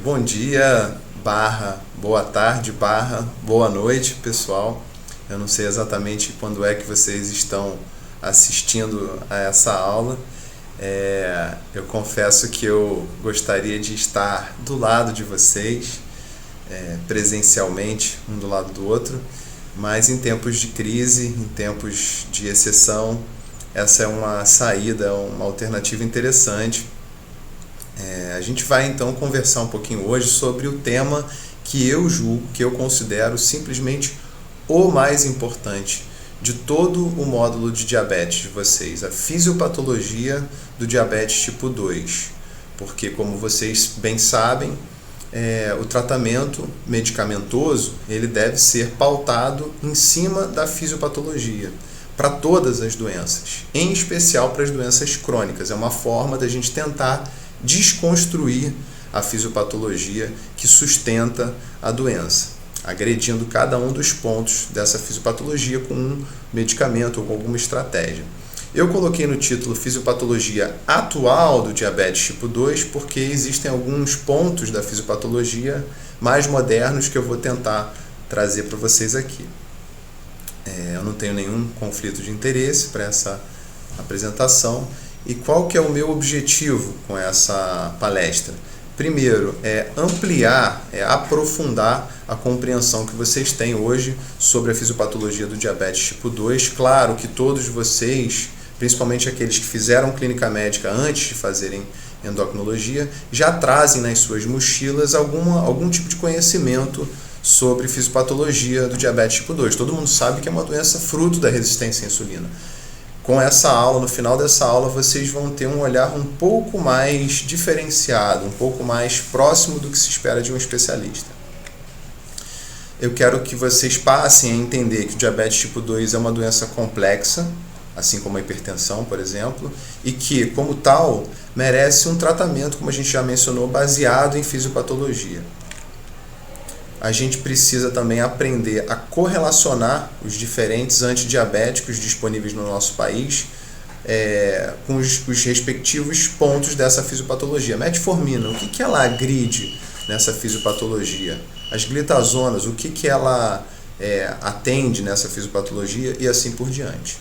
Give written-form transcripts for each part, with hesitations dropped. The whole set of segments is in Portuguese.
Bom dia, boa tarde, boa noite, pessoal. Eu não sei exatamente quando é que vocês estão assistindo a essa aula. Eu confesso que eu gostaria de estar do lado de vocês, presencialmente, um do lado do outro, mas em tempos de crise, em tempos de exceção, essa é uma saída, uma alternativa interessante. A gente vai então conversar um pouquinho hoje sobre o tema que eu julgo, que eu considero simplesmente o mais importante de todo o módulo de diabetes de vocês, a fisiopatologia do diabetes tipo 2. Porque, como vocês bem sabem, o tratamento medicamentoso ele deve ser pautado em cima da fisiopatologia para todas as doenças, em especial para as doenças crônicas. É uma forma da gente tentar desconstruir a fisiopatologia que sustenta a doença, agredindo cada um dos pontos dessa fisiopatologia com um medicamento ou com alguma estratégia. Eu coloquei no título Fisiopatologia Atual do Diabetes Tipo 2 porque existem alguns pontos da fisiopatologia mais modernos que eu vou tentar trazer para vocês aqui. Eu não tenho nenhum conflito de interesse para essa apresentação. E qual que é o meu objetivo com essa palestra? Primeiro, ampliar, aprofundar a compreensão que vocês têm hoje sobre a fisiopatologia do diabetes tipo 2. Claro que todos vocês, principalmente aqueles que fizeram clínica médica antes de fazerem endocrinologia, já trazem nas suas mochilas algum tipo de conhecimento sobre fisiopatologia do diabetes tipo 2. Todo mundo sabe que é uma doença fruto da resistência à insulina. Com essa aula, no final dessa aula, vocês vão ter um olhar um pouco mais diferenciado, um pouco mais próximo do que se espera de um especialista. Eu quero que vocês passem a entender que o diabetes tipo 2 é uma doença complexa, assim como a hipertensão, por exemplo, e que, como tal, merece um tratamento, como a gente já mencionou, baseado em fisiopatologia. A gente precisa também aprender a correlacionar os diferentes antidiabéticos disponíveis no nosso país com os respectivos pontos dessa fisiopatologia. Metformina, o que ela agride nessa fisiopatologia? As glitazonas, o que ela atende nessa fisiopatologia e assim por diante.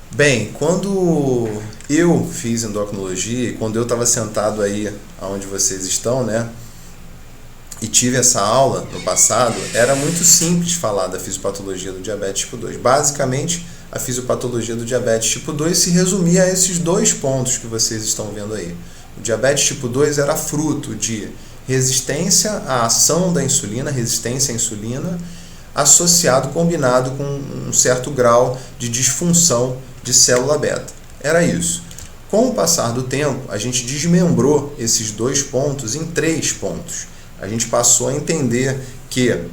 Bem, quando eu fiz endocrinologia, quando eu estava sentado aí onde vocês estão, né? E tive essa aula no passado, era muito simples falar da fisiopatologia do diabetes tipo 2. Basicamente, a fisiopatologia do diabetes tipo 2 se resumia a esses dois pontos que vocês estão vendo aí. O diabetes tipo 2 era fruto de resistência à ação da insulina, resistência à insulina, associado, combinado com um certo grau de disfunção de célula beta. Era isso. Com o passar do tempo, a gente desmembrou esses dois pontos em 3 pontos. A gente passou a entender que,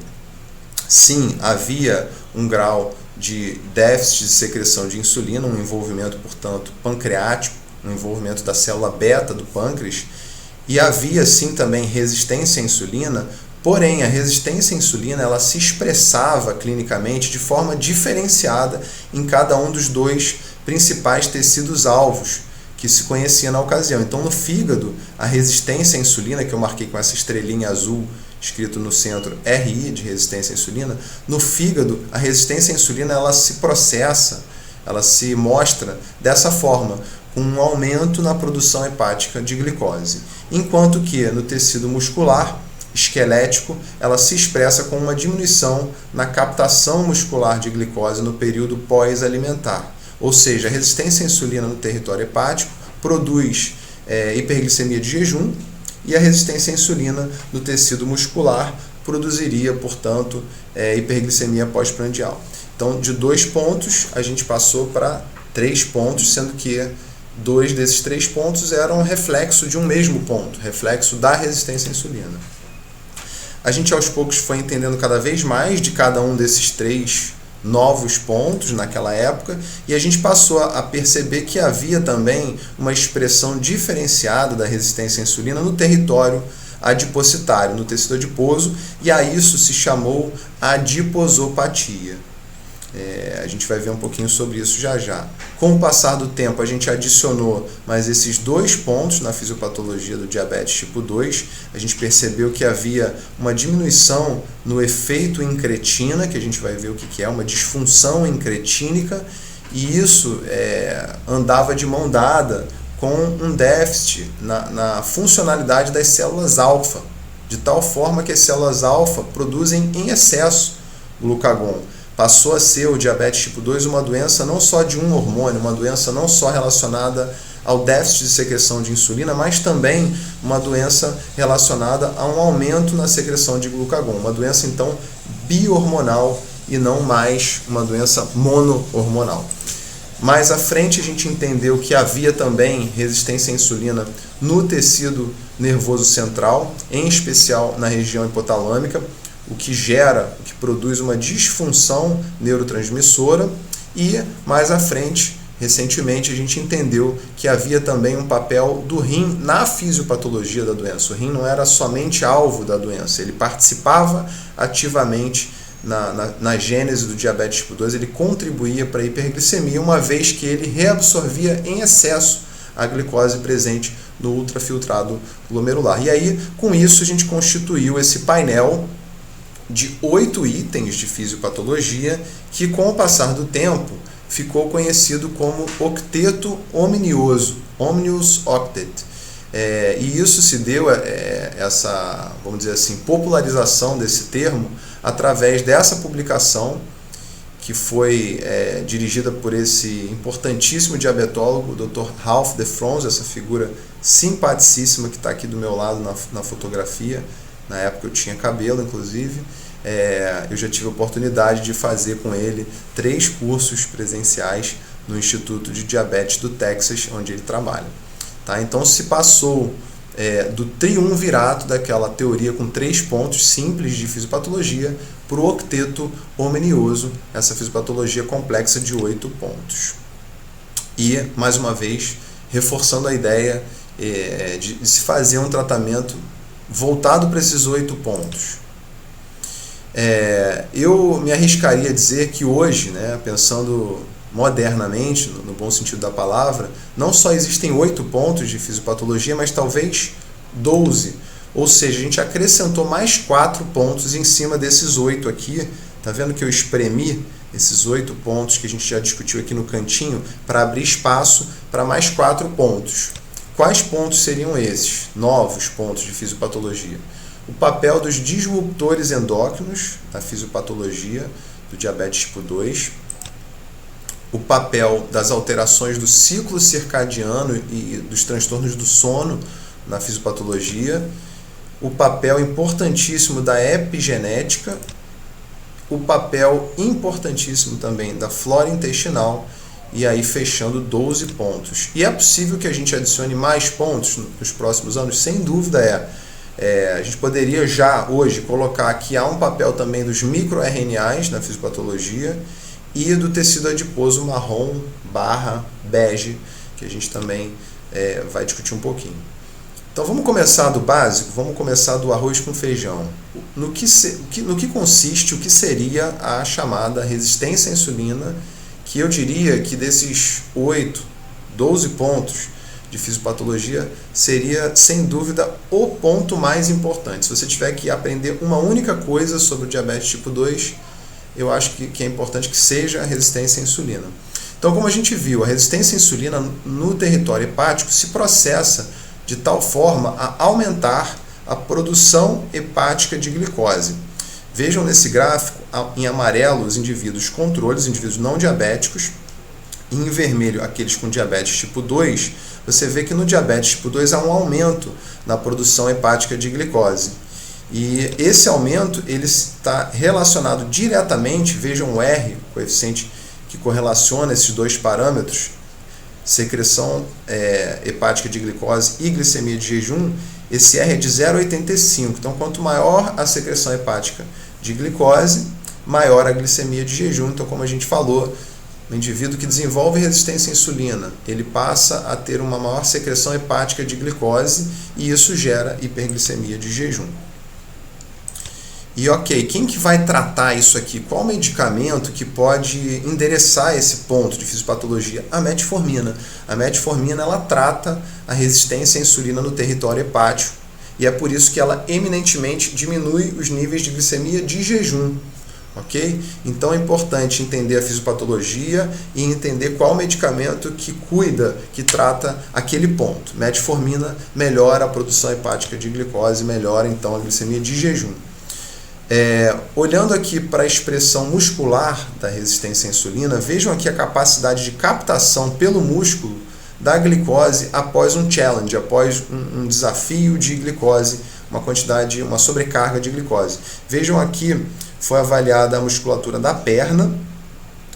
sim, havia um grau de déficit de secreção de insulina, um envolvimento, portanto, pancreático, um envolvimento da célula beta do pâncreas, e havia, sim, também resistência à insulina, porém, a resistência à insulina ela se expressava clinicamente de forma diferenciada em cada um dos dois principais tecidos alvos que se conhecia na ocasião. Então, no fígado, a resistência à insulina, que eu marquei com essa estrelinha azul, escrito no centro RI, de resistência à insulina, no fígado, a resistência à insulina ela se processa, ela se mostra dessa forma, com um aumento na produção hepática de glicose. Enquanto que no tecido muscular, esquelético, ela se expressa com uma diminuição na captação muscular de glicose no período pós-alimentar. Ou seja, a resistência à insulina no território hepático produz hiperglicemia de jejum e a resistência à insulina no tecido muscular produziria, portanto, hiperglicemia pós-prandial. Então, de 2 pontos, a gente passou para 3 pontos, sendo que 2 desses 3 pontos eram reflexo de um mesmo ponto, reflexo da resistência à insulina. A gente, aos poucos, foi entendendo cada vez mais de cada um desses 3 novos pontos naquela época, e a gente passou a perceber que havia também uma expressão diferenciada da resistência à insulina no território adipocitário, no tecido adiposo, e a isso se chamou adiposopatia. A gente vai ver um pouquinho sobre isso já já. Com o passar do tempo, a gente adicionou mais esses 2 pontos na fisiopatologia do diabetes tipo 2. A gente percebeu que havia uma diminuição no efeito incretina, que a gente vai ver o que é, uma disfunção incretínica, e isso andava de mão dada com um déficit na funcionalidade das células alfa, de tal forma que as células alfa produzem em excesso glucagon. Passou a ser o diabetes tipo 2 uma doença não só de um hormônio, uma doença não só relacionada ao déficit de secreção de insulina, mas também uma doença relacionada a um aumento na secreção de glucagon. Uma doença, então, bi-hormonal e não mais uma doença mono-hormonal. Mais à frente, a gente entendeu que havia também resistência à insulina no tecido nervoso central, em especial na região hipotalâmica, o que produz uma disfunção neurotransmissora, e mais à frente, recentemente, a gente entendeu que havia também um papel do rim na fisiopatologia da doença. O rim não era somente alvo da doença, ele participava ativamente na gênese do diabetes tipo 2, ele contribuía para a hiperglicemia, uma vez que ele reabsorvia em excesso a glicose presente no ultrafiltrado glomerular. E aí, com isso, a gente constituiu esse painel de 8 itens de fisiopatologia que, com o passar do tempo, ficou conhecido como octeto ominioso, Omnius Octet. E isso se deu, essa, vamos dizer assim, popularização desse termo através dessa publicação que foi dirigida por esse importantíssimo diabetólogo, o Dr. Ralph Defronzo, essa figura simpaticíssima que está aqui do meu lado na fotografia. Na época eu tinha cabelo, inclusive. Eu já tive a oportunidade de fazer com ele 3 cursos presenciais no Instituto de Diabetes do Texas, onde ele trabalha. Tá? Então se passou do triunvirato daquela teoria com 3 pontos simples de fisiopatologia para o octeto omenioso, essa fisiopatologia complexa de 8 pontos. E, mais uma vez, reforçando a ideia de se fazer um tratamento voltado para esses 8 pontos. Eu me arriscaria a dizer que hoje, pensando modernamente, no bom sentido da palavra, não só existem 8 pontos de fisiopatologia, mas talvez 12. Ou seja, a gente acrescentou mais 4 pontos em cima desses 8 aqui. Tá vendo que eu espremi esses 8 pontos que a gente já discutiu aqui no cantinho para abrir espaço para mais 4 pontos. Quais pontos seriam esses novos pontos de fisiopatologia? O papel dos disruptores endócrinos na fisiopatologia do diabetes tipo 2, o papel das alterações do ciclo circadiano e dos transtornos do sono na fisiopatologia, o papel importantíssimo da epigenética, o papel importantíssimo também da flora intestinal, e aí fechando 12 pontos. E é possível que a gente adicione mais pontos nos próximos anos? Sem dúvida a gente poderia já hoje colocar que há um papel também dos microRNAs na fisiopatologia e do tecido adiposo marrom / bege, que a gente também vai discutir um pouquinho. Então vamos começar do básico, vamos começar do arroz com feijão. No que consiste, o que seria a chamada resistência à insulina, que eu diria que desses 12 pontos de fisiopatologia seria, sem dúvida, o ponto mais importante. Se você tiver que aprender uma única coisa sobre o diabetes tipo 2, eu acho que é importante que seja a resistência à insulina. Então, como a gente viu, a resistência à insulina no território hepático se processa de tal forma a aumentar a produção hepática de glicose. Vejam nesse gráfico, em amarelo, os indivíduos controle, os indivíduos não diabéticos, e em vermelho, aqueles com diabetes tipo 2, você vê que no diabetes tipo 2 há um aumento na produção hepática de glicose. E esse aumento ele está relacionado diretamente, vejam o R, o coeficiente que correlaciona esses 2 parâmetros, secreção hepática de glicose e glicemia de jejum, esse R é de 0,85. Então, quanto maior a secreção hepática de glicose, maior a glicemia de jejum. Então, como a gente falou, o indivíduo que desenvolve resistência à insulina, ele passa a ter uma maior secreção hepática de glicose e isso gera hiperglicemia de jejum. E ok, quem que vai tratar isso aqui? Qual medicamento que pode endereçar esse ponto de fisiopatologia? A metformina. A metformina ela trata a resistência à insulina no território hepático e é por isso que ela eminentemente diminui os níveis de glicemia de jejum. Ok? Então é importante entender a fisiopatologia e entender qual medicamento que cuida, que trata aquele ponto. Metformina melhora a produção hepática de glicose, melhora então a glicemia de jejum. Olhando aqui para a expressão muscular da resistência à insulina, vejam aqui a capacidade de captação pelo músculo da glicose após um challenge, após um desafio de glicose, uma sobrecarga de glicose. Vejam aqui, foi avaliada a musculatura da perna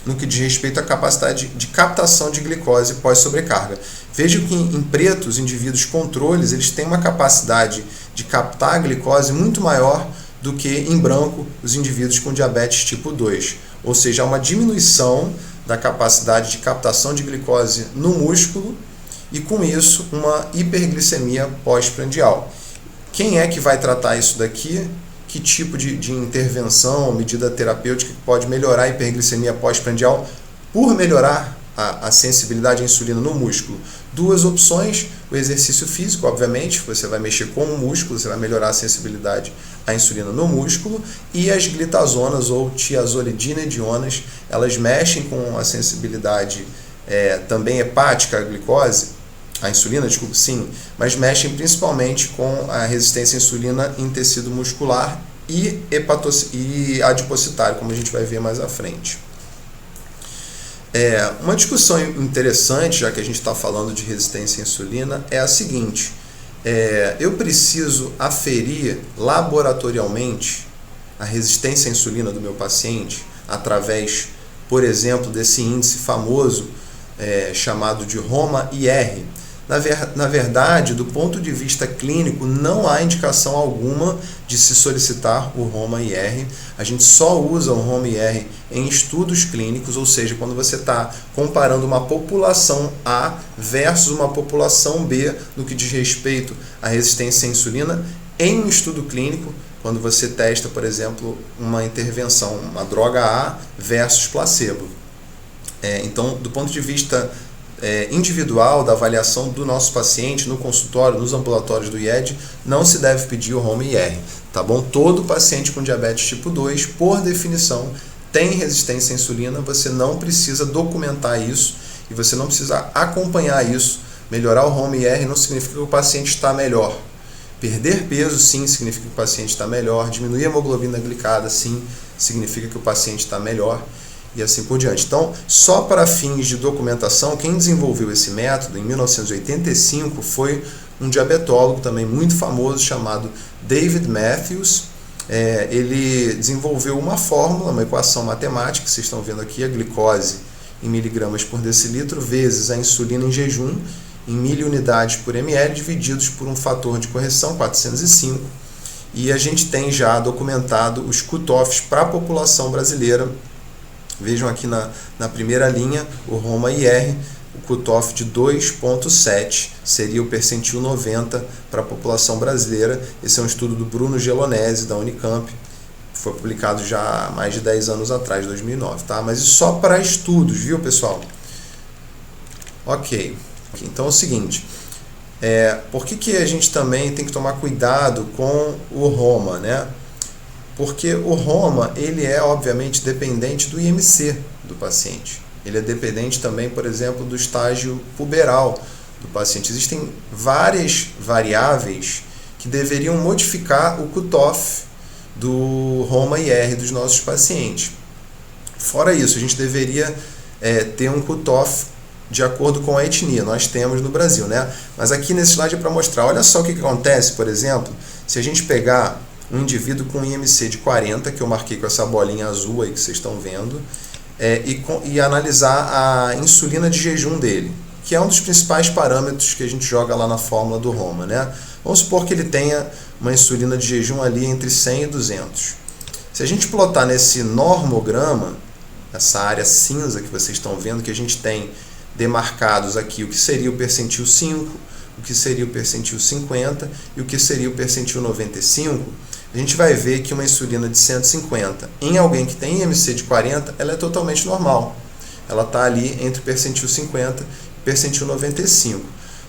no que diz respeito à capacidade de captação de glicose pós-sobrecarga. Vejam que em preto, os indivíduos controles, eles têm uma capacidade de captar a glicose muito maior do que em branco os indivíduos com diabetes tipo 2. Ou seja, há uma diminuição da capacidade de captação de glicose no músculo e, com isso, uma hiperglicemia pós-prandial. Quem é que vai tratar isso daqui? Que tipo de intervenção, medida terapêutica que pode melhorar a hiperglicemia pós-prandial por melhorar a sensibilidade à insulina no músculo? Duas opções: o exercício físico, obviamente, você vai mexer com o músculo, você vai melhorar a sensibilidade à insulina no músculo, e as glitazonas ou tiazolidinedionas, elas mexem com a sensibilidade também hepática à glicose, a insulina, desculpa, sim, mas mexem principalmente com a resistência à insulina em tecido muscular e adipocitário, como a gente vai ver mais à frente. Uma discussão interessante, já que a gente está falando de resistência à insulina, é a seguinte: eu preciso aferir laboratorialmente a resistência à insulina do meu paciente através, por exemplo, desse índice famoso chamado de ROMA-IR. Na verdade, do ponto de vista clínico, não há indicação alguma de se solicitar o ROMA-IR. A gente só usa o ROMA-IR em estudos clínicos, ou seja, quando você está comparando uma população A versus uma população B no que diz respeito à resistência à insulina em um estudo clínico, quando você testa, por exemplo, uma intervenção, uma droga A versus placebo. Então, do ponto de vista individual da avaliação do nosso paciente no consultório, nos ambulatórios do IED, não se deve pedir o ROMA-IR, tá bom? Todo paciente com diabetes tipo 2, por definição, tem resistência à insulina, você não precisa documentar isso e você não precisa acompanhar isso. Melhorar o ROMA-IR não significa que o paciente está melhor. Perder peso, sim, significa que o paciente está melhor. Diminuir a hemoglobina glicada, sim, significa que o paciente está melhor. E assim por diante. Então, só para fins de documentação, quem desenvolveu esse método em 1985 foi um diabetólogo também muito famoso chamado David Matthews. Ele desenvolveu uma fórmula, uma equação matemática, que vocês estão vendo aqui, a glicose em miligramas por decilitro vezes a insulina em jejum em 1000 unidades por ml divididos por um fator de correção, 405. E a gente tem já documentado os cutoffs para a população brasileira. Vejam aqui na primeira linha, o ROMA-IR, o cutoff de 2,7 seria o percentil 90 para a população brasileira. Esse é um estudo do Bruno Gelonesi, da Unicamp, foi publicado já há mais de 10 anos atrás, 2009, tá? Mas isso só para estudos, viu, pessoal? Ok, então é o seguinte, por que a gente também tem que tomar cuidado com o ROMA, né? Porque o ROMA, ele é obviamente dependente do IMC do paciente. Ele é dependente também, por exemplo, do estágio puberal do paciente. Existem várias variáveis que deveriam modificar o cutoff do ROMA-IR dos nossos pacientes. Fora isso, a gente deveria ter um cutoff de acordo com a etnia. Nós temos no Brasil, né? Mas aqui nesse slide é para mostrar. Olha só o que acontece, por exemplo, se a gente pegar um indivíduo com IMC de 40, que eu marquei com essa bolinha azul aí que vocês estão vendo, e analisar a insulina de jejum dele, que é um dos principais parâmetros que a gente joga lá na fórmula do ROMA, né? Vamos supor que ele tenha uma insulina de jejum ali entre 100 e 200. Se a gente plotar nesse normograma, essa área cinza que vocês estão vendo, que a gente tem demarcados aqui o que seria o percentil 5, o que seria o percentil 50 e o que seria o percentil 95, a gente vai ver que uma insulina de 150 em alguém que tem IMC de 40, ela é totalmente normal. Ela está ali entre percentil 50 e percentil 95.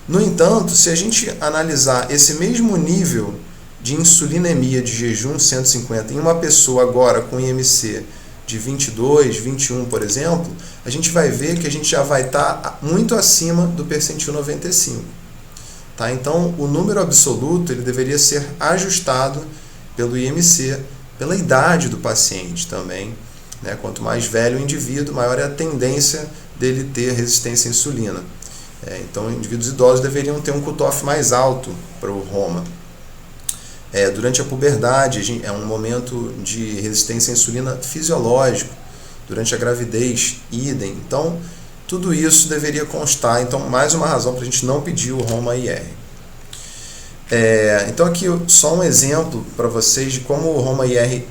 No entanto, se a gente analisar esse mesmo nível de insulinemia de jejum 150 em uma pessoa agora com IMC de 22, 21, por exemplo, a gente vai ver que a gente já vai estar muito acima do percentil 95. Tá? Então, o número absoluto ele deveria ser ajustado pelo IMC, pela idade do paciente também. Né? Quanto mais velho o indivíduo, maior é a tendência dele ter resistência à insulina. Então, indivíduos idosos deveriam ter um cutoff mais alto para o ROMA. Durante a puberdade, é um momento de resistência à insulina fisiológico. Durante a gravidez, idem. Então, tudo isso deveria constar. Então, mais uma razão para a gente não pedir o ROMA-IR. Então, aqui só um exemplo para vocês de como o ROMA-IR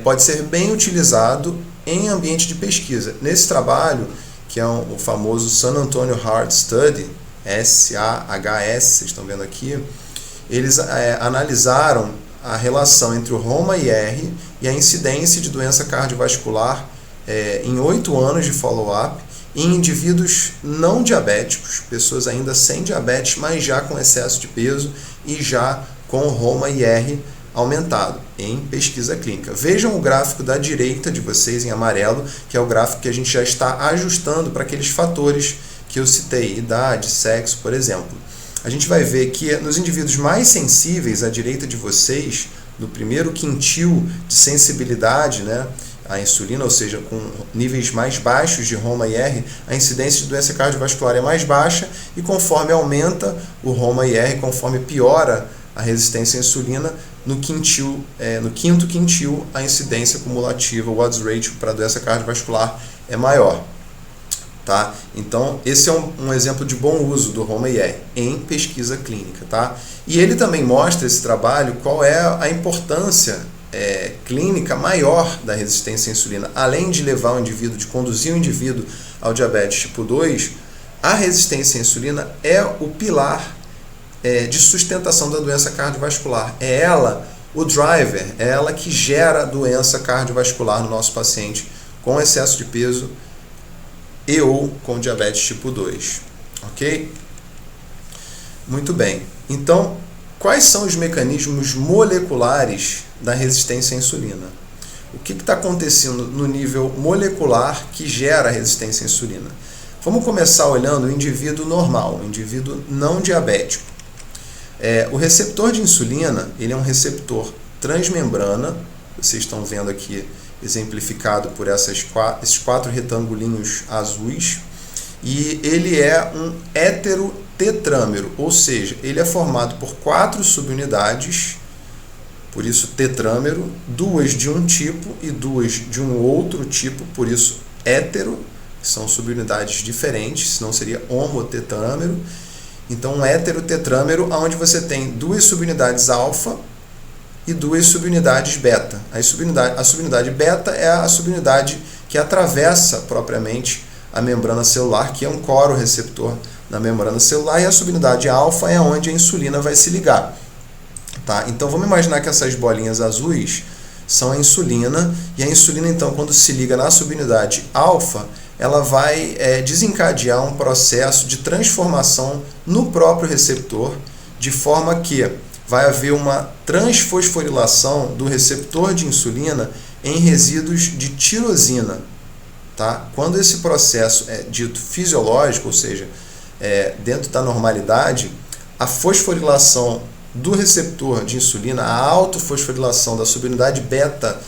pode ser bem utilizado em ambiente de pesquisa. Nesse trabalho, que é o famoso San Antonio Heart Study, SAHS, vocês estão vendo aqui, eles analisaram a relação entre o ROMA-IR e a incidência de doença cardiovascular em 8 anos de follow-up em indivíduos não diabéticos, pessoas ainda sem diabetes, mas já com excesso de peso e já com o ROMA-IR aumentado em pesquisa clínica. Vejam o gráfico da direita de vocês em amarelo, que é o gráfico que a gente já está ajustando para aqueles fatores que eu citei, idade, sexo, por exemplo. A gente vai ver que nos indivíduos mais sensíveis à direita de vocês, no primeiro quintil de sensibilidade, né, à insulina, ou seja, com níveis mais baixos de ROMA-IR, a incidência de doença cardiovascular é mais baixa e conforme aumenta o ROMA-IR, conforme piora a resistência à insulina, no quinto quintil, a incidência cumulativa, o odds ratio para a doença cardiovascular é maior. Tá? Então, esse é um exemplo de bom uso do ROMA-IR em pesquisa clínica. Tá? E ele também mostra, esse trabalho, qual é a importância clínica maior da resistência à insulina. Além de levar o indivíduo, de conduzir o indivíduo ao diabetes tipo 2, a resistência à insulina é o pilar de sustentação da doença cardiovascular. É ela o driver, é ela que gera doença cardiovascular no nosso paciente com excesso de peso e ou com diabetes tipo 2. Ok? Muito bem. Então, quais são os mecanismos moleculares da resistência à insulina? O que está acontecendo no nível molecular que gera a resistência à insulina? Vamos começar olhando o indivíduo normal, o indivíduo não diabético. O receptor de insulina, ele é um receptor transmembrana, vocês estão vendo aqui exemplificado por esses 4 retangulinhos azuis, e ele é um heterotetrâmero, ou seja, ele é formado por 4 subunidades, por isso tetrâmero, 2 de um tipo e 2 de um outro tipo, por isso hétero, que são subunidades diferentes, senão seria homotetrâmero. Então, um heterotetrâmero, onde você tem 2 subunidades alfa e 2 subunidades beta. A subunidade beta é a subunidade que atravessa propriamente a membrana celular, que é um cororeceptor na membrana celular, e a subunidade alfa é onde a insulina vai se ligar. Tá? Então, vamos imaginar que essas bolinhas azuis são a insulina, e a insulina, então, quando se liga na subunidade alfa, ela vai desencadear um processo de transformação no próprio receptor, de forma que vai haver uma transfosforilação do receptor de insulina em resíduos de tirosina. Tá? Quando esse processo é dito fisiológico, ou seja, dentro da normalidade, a fosforilação do receptor de insulina, a autofosforilação da subunidade beta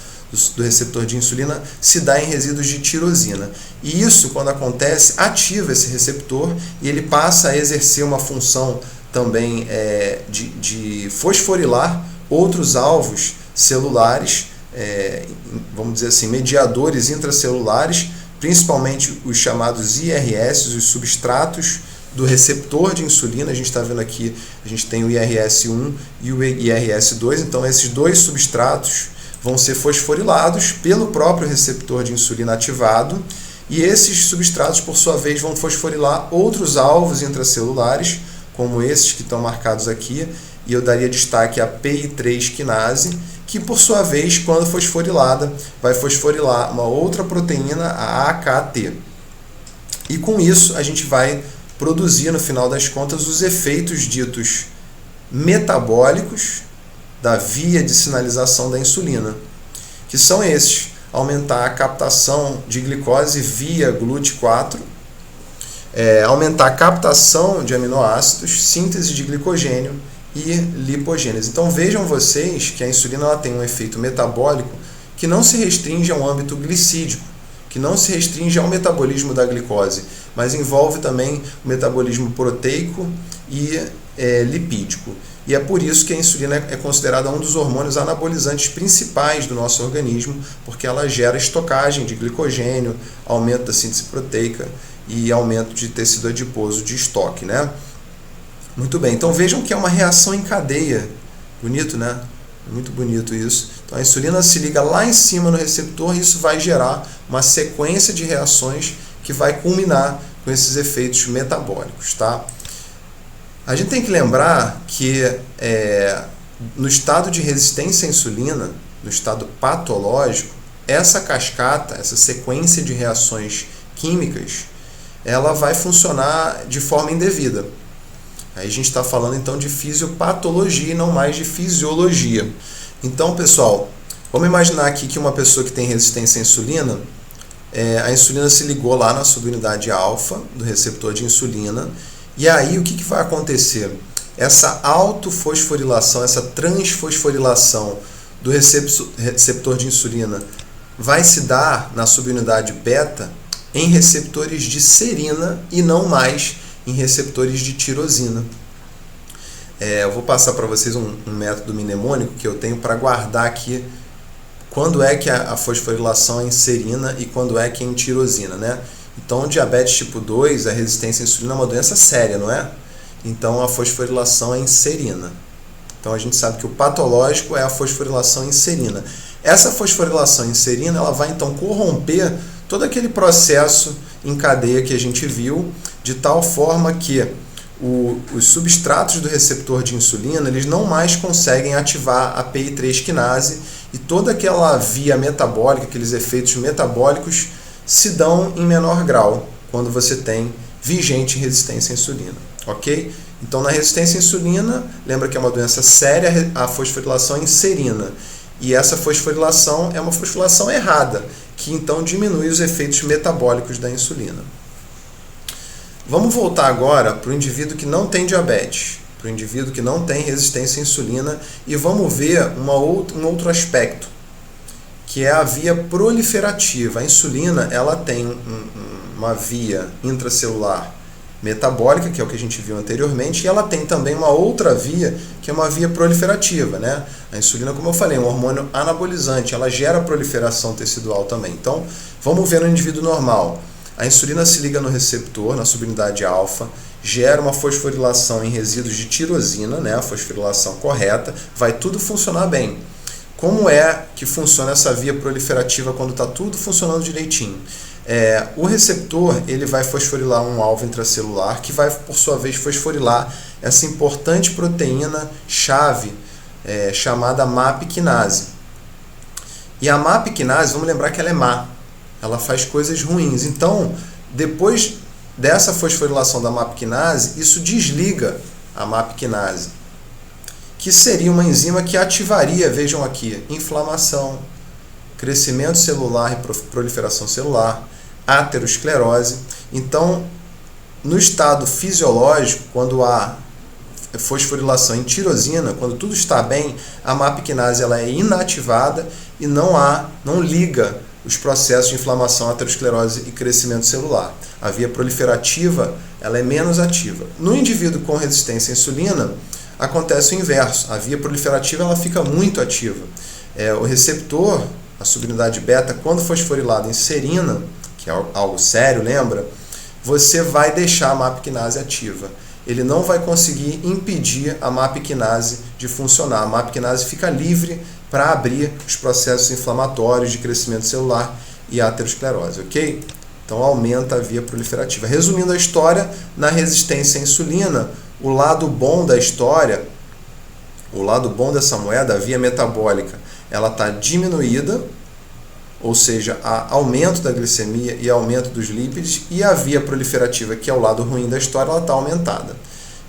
do receptor de insulina se dá em resíduos de tirosina. E isso, quando acontece, ativa esse receptor e ele passa a exercer uma função também de fosforilar outros alvos celulares, vamos dizer assim, mediadores intracelulares, principalmente os chamados IRS, os substratos do receptor de insulina. A gente está vendo aqui, a gente tem o IRS1 e o IRS2, então esses 2 substratos vão ser fosforilados pelo próprio receptor de insulina ativado, e esses substratos, por sua vez, vão fosforilar outros alvos intracelulares, como esses que estão marcados aqui, e eu daria destaque à PI3 quinase, que por sua vez, quando fosforilada, vai fosforilar uma outra proteína, a AKT. E com isso a gente vai produzir, no final das contas, os efeitos ditos metabólicos da via de sinalização da insulina, que são esses: aumentar a captação de glicose via GLUT4, aumentar a captação de aminoácidos, síntese de glicogênio e lipogênese. Então vejam vocês que a insulina ela tem um efeito metabólico que não se restringe ao âmbito glicídico, que não se restringe ao metabolismo da glicose, mas envolve também o metabolismo proteico e lipídico. E é por isso que a insulina é considerada um dos hormônios anabolizantes principais do nosso organismo, porque ela gera estocagem de glicogênio, aumento da síntese proteica e aumento de tecido adiposo de estoque, né? Muito bem, então vejam que é uma reação em cadeia. Bonito, né? Muito bonito isso. Então a insulina se liga lá em cima no receptor e isso vai gerar uma sequência de reações que vai culminar com esses efeitos metabólicos, tá? A gente tem que lembrar que no estado de resistência à insulina, no estado patológico, essa cascata, essa sequência de reações químicas, ela vai funcionar de forma indevida. Aí a gente está falando então de fisiopatologia e não mais de fisiologia. Então, pessoal, vamos imaginar aqui que uma pessoa que tem resistência à insulina, a insulina se ligou lá na subunidade alfa do receptor de insulina. E aí o que vai acontecer? Essa autofosforilação, essa transfosforilação do receptor de insulina vai se dar na subunidade beta em receptores de serina e não mais em receptores de tirosina. Eu vou passar para vocês um método mnemônico que eu tenho para guardar aqui quando é que a fosforilação é em serina e quando é que é em tirosina, né? Então, diabetes tipo 2, a resistência à insulina é uma doença séria, não é? Então, a fosforilação é em serina. Então, a gente sabe que o patológico é a fosforilação em serina. Essa fosforilação em serina, ela vai então corromper todo aquele processo em cadeia que a gente viu, de tal forma que os substratos do receptor de insulina, eles não mais conseguem ativar a PI3 quinase e toda aquela via metabólica, aqueles efeitos metabólicos, se dão em menor grau quando você tem vigente resistência à insulina, ok? Então, na resistência à insulina, lembra que é uma doença séria, a fosforilação é em serina. E essa fosforilação é uma fosforilação errada, que então diminui os efeitos metabólicos da insulina. Vamos voltar agora para o indivíduo que não tem diabetes, para o indivíduo que não tem resistência à insulina, e vamos ver um outro aspecto, que é a via proliferativa. A insulina ela tem uma via intracelular metabólica, que é o que a gente viu anteriormente, e ela tem também uma outra via, que é uma via proliferativa, né? A insulina, como eu falei, é um hormônio anabolizante, ela gera proliferação tecidual também. Então, vamos ver no indivíduo normal. A insulina se liga no receptor, na subunidade alfa, gera uma fosforilação em resíduos de tirosina, né? A fosforilação correta, vai tudo funcionar bem. Como é que funciona essa via proliferativa quando está tudo funcionando direitinho? O receptor ele vai fosforilar um alvo intracelular que vai, por sua vez, fosforilar essa importante proteína chave chamada MAP quinase. E a MAP quinase, vamos lembrar que ela é má, ela faz coisas ruins. Então, depois dessa fosforilação da MAP quinase, isso desliga a MAP quinase, que seria uma enzima que ativaria, vejam aqui, inflamação, crescimento celular e proliferação celular, aterosclerose. Então, no estado fisiológico, quando há fosforilação em tirosina, quando tudo está bem, a MAP quinase ela é inativada e não liga os processos de inflamação, aterosclerose e crescimento celular. A via proliferativa ela é menos ativa. No indivíduo com resistência à insulina, acontece o inverso. A via proliferativa ela fica muito ativa. O receptor, a subunidade beta, quando fosforilado em serina, que é algo sério, lembra? Você vai deixar a MAP quinase ativa. Ele não vai conseguir impedir a MAP quinase de funcionar. A MAP quinase fica livre para abrir os processos inflamatórios de crescimento celular e aterosclerose, ok? Então aumenta a via proliferativa. Resumindo a história, na resistência à insulina, o lado bom da história, o lado bom dessa moeda, a via metabólica, ela está diminuída, ou seja, há aumento da glicemia e aumento dos lípides, e a via proliferativa, que é o lado ruim da história, ela está aumentada.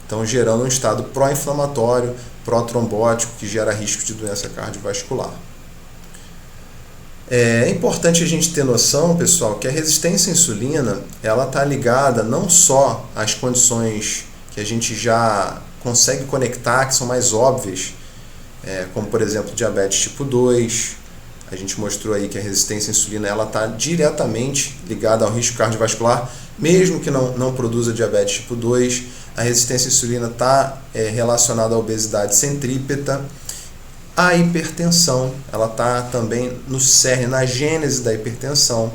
Então, gerando um estado pró-inflamatório, pró-trombótico, que gera risco de doença cardiovascular. É importante a gente ter noção, pessoal, que a resistência à insulina, ela está ligada não só às condições que a gente já consegue conectar, que são mais óbvias, como, por exemplo, diabetes tipo 2. A gente mostrou aí que a resistência à insulina está diretamente ligada ao risco cardiovascular, mesmo que não produza diabetes tipo 2. A resistência à insulina está relacionada à obesidade centrípeta. A hipertensão, ela está também no cerne, na gênese da hipertensão.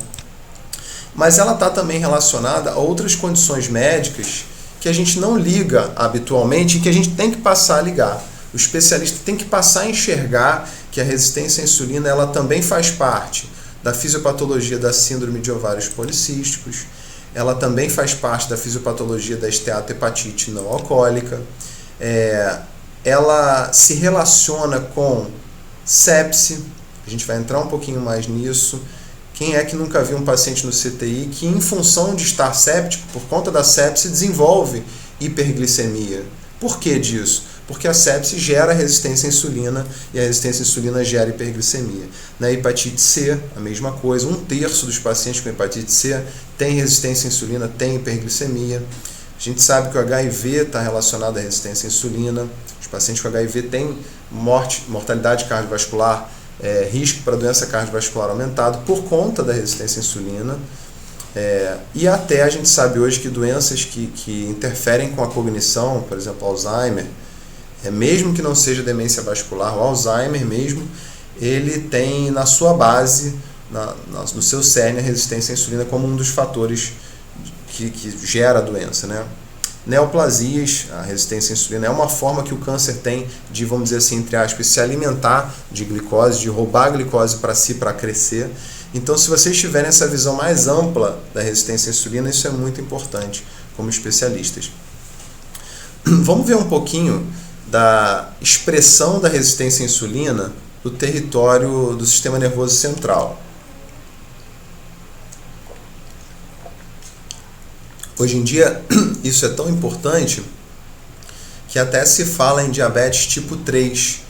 Mas ela está também relacionada a outras condições médicas que a gente não liga habitualmente e que a gente tem que passar a ligar. O especialista tem que passar a enxergar que a resistência à insulina ela também faz parte da fisiopatologia da síndrome de ovários policísticos, ela também faz parte da fisiopatologia da esteatohepatite não alcoólica, ela se relaciona com sepse, a gente vai entrar um pouquinho mais nisso. Quem é que nunca viu um paciente no CTI que, em função de estar séptico, por conta da sepse, desenvolve hiperglicemia? Por que disso? Porque a sepse gera resistência à insulina e a resistência à insulina gera hiperglicemia. Na hepatite C, a mesma coisa. 1/3 dos pacientes com hepatite C tem resistência à insulina, tem hiperglicemia. A gente sabe que o HIV está relacionado à resistência à insulina. Os pacientes com HIV têm mortalidade cardiovascular, risco para doença cardiovascular aumentado por conta da resistência à insulina. E até a gente sabe hoje que doenças que interferem com a cognição, por exemplo, Alzheimer, mesmo que não seja demência vascular, o Alzheimer mesmo, ele tem na sua base, no seu cerne, a resistência à insulina como um dos fatores que gera a doença, né? Neoplasias, a resistência à insulina, é uma forma que o câncer tem de, vamos dizer assim, entre aspas, se alimentar de glicose, de roubar a glicose para si, para crescer. Então, se vocês tiverem essa visão mais ampla da resistência à insulina, isso é muito importante como especialistas. Vamos ver um pouquinho da expressão da resistência à insulina no território do sistema nervoso central. Hoje em dia, isso é tão importante que até se fala em diabetes tipo 3.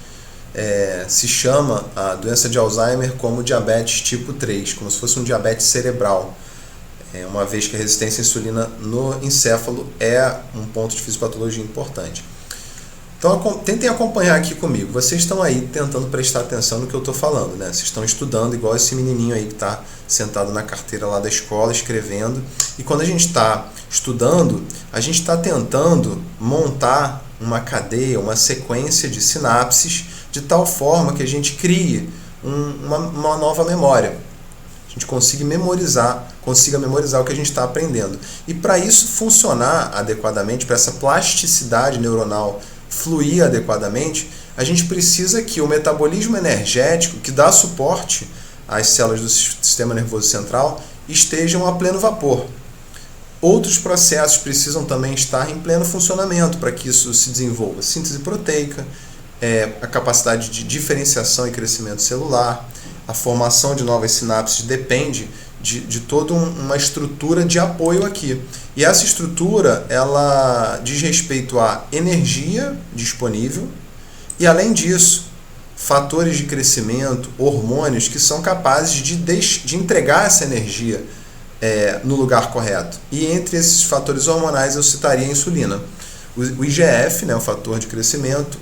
Se chama a doença de Alzheimer como diabetes tipo 3, como se fosse um diabetes cerebral, uma vez que a resistência à insulina no encéfalo é um ponto de fisiopatologia importante. Então, tentem acompanhar aqui comigo. Vocês estão aí tentando prestar atenção no que eu estou falando, né? Vocês estão estudando igual esse menininho aí que está sentado na carteira lá da escola, escrevendo. E quando a gente está estudando, a gente está tentando montar uma cadeia, uma sequência de sinapses, de tal forma que a gente crie uma nova memória. A gente consiga memorizar o que a gente está aprendendo. E para isso funcionar adequadamente, para essa plasticidade neuronal fluir adequadamente, a gente precisa que o metabolismo energético, que dá suporte às células do sistema nervoso central, estejam a pleno vapor. Outros processos precisam também estar em pleno funcionamento para que isso se desenvolva. Síntese proteica, a capacidade de diferenciação e crescimento celular, a formação de novas sinapses depende de toda uma estrutura de apoio aqui. E essa estrutura, ela diz respeito à energia disponível e, além disso, fatores de crescimento, hormônios que são capazes de entregar essa energia no lugar correto. E entre esses fatores hormonais eu citaria a insulina. O IGF, né, o fator de crescimento,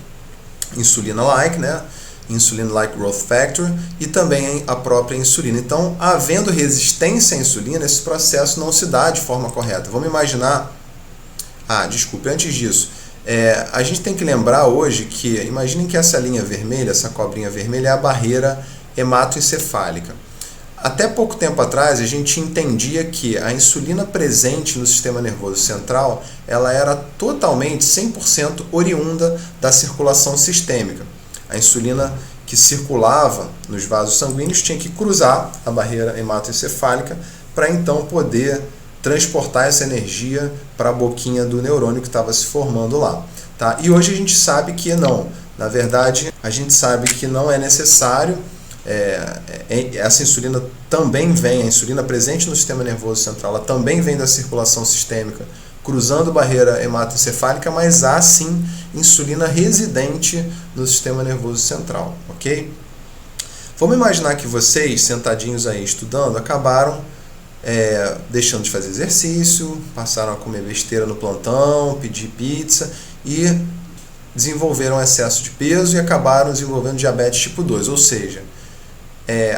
insulina-like, né, Insulin-like growth factor, e também a própria insulina. Então, havendo resistência à insulina, esse processo não se dá de forma correta. Vamos imaginar... antes disso, a gente tem que lembrar hoje que, imaginem que essa linha vermelha, essa cobrinha vermelha, é a barreira hematoencefálica. Até pouco tempo atrás, a gente entendia que a insulina presente no sistema nervoso central, ela era totalmente, 100% oriunda da circulação sistêmica. A insulina que circulava nos vasos sanguíneos tinha que cruzar a barreira hematoencefálica para então poder transportar essa energia para a boquinha do neurônio que estava se formando lá. Tá? E hoje a gente sabe que não. Na verdade, a gente sabe que não é necessário. Essa insulina também vem, a insulina presente no sistema nervoso central, ela também vem da circulação sistêmica, cruzando a barreira hematoencefálica, mas há sim insulina residente no sistema nervoso central, ok? Vamos imaginar que vocês, sentadinhos aí estudando, acabaram deixando de fazer exercício, passaram a comer besteira no plantão, pedir pizza e desenvolveram excesso de peso e acabaram desenvolvendo diabetes tipo 2, ou seja,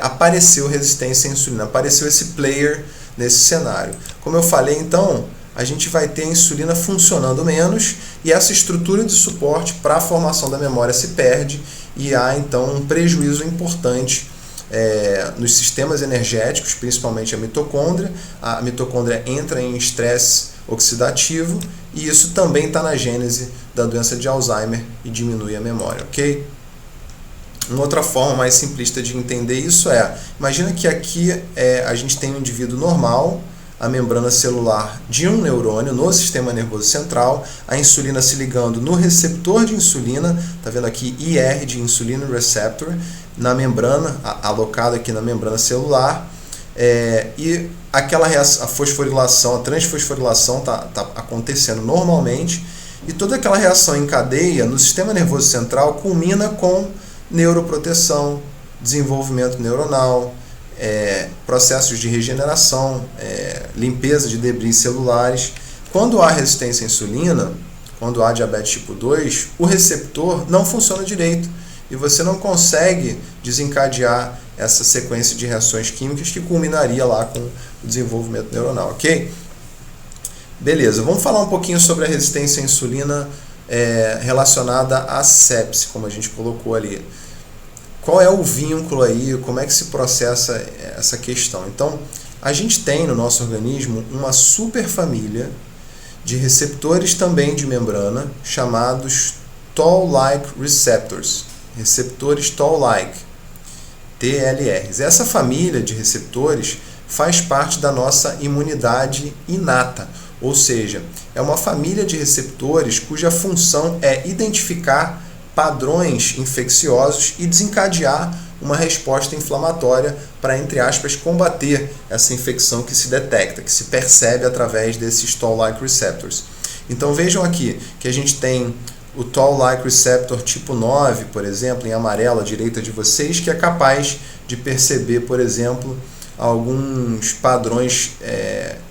apareceu resistência à insulina, apareceu esse player nesse cenário. Como eu falei, então, a gente vai ter a insulina funcionando menos e essa estrutura de suporte para a formação da memória se perde e há, então, um prejuízo importante nos sistemas energéticos, principalmente a mitocôndria. A mitocôndria entra em estresse oxidativo e isso também está na gênese da doença de Alzheimer e diminui a memória, ok? Uma outra forma mais simplista de entender isso imagina que aqui a gente tem um indivíduo normal, a membrana celular de um neurônio no sistema nervoso central, a insulina se ligando no receptor de insulina, tá vendo aqui IR de Insulin Receptor, na membrana, alocado aqui na membrana celular, e aquela a fosforilação, a transfosforilação tá acontecendo normalmente, e toda aquela reação em cadeia no sistema nervoso central culmina com neuroproteção, desenvolvimento neuronal, processos de regeneração, limpeza de debris celulares. Quando há resistência à insulina, quando há diabetes tipo 2, o receptor não funciona direito e você não consegue desencadear essa sequência de reações químicas que culminaria lá com o desenvolvimento neuronal, ok? Beleza, vamos falar um pouquinho sobre a resistência à insulina relacionada à sepse, como a gente colocou ali. Qual é o vínculo aí, como é que se processa essa questão? Então, a gente tem no nosso organismo uma superfamília de receptores também de membrana, chamados Toll-like receptors, receptores Toll-like, TLRs. Essa família de receptores faz parte da nossa imunidade inata, ou seja, é uma família de receptores cuja função é identificar padrões infecciosos e desencadear uma resposta inflamatória para, entre aspas, combater essa infecção que se detecta, que se percebe através desses Toll-like receptors. Então vejam aqui que a gente tem o Toll-like receptor tipo 9, por exemplo, em amarelo à direita de vocês, que é capaz de perceber, por exemplo, alguns padrões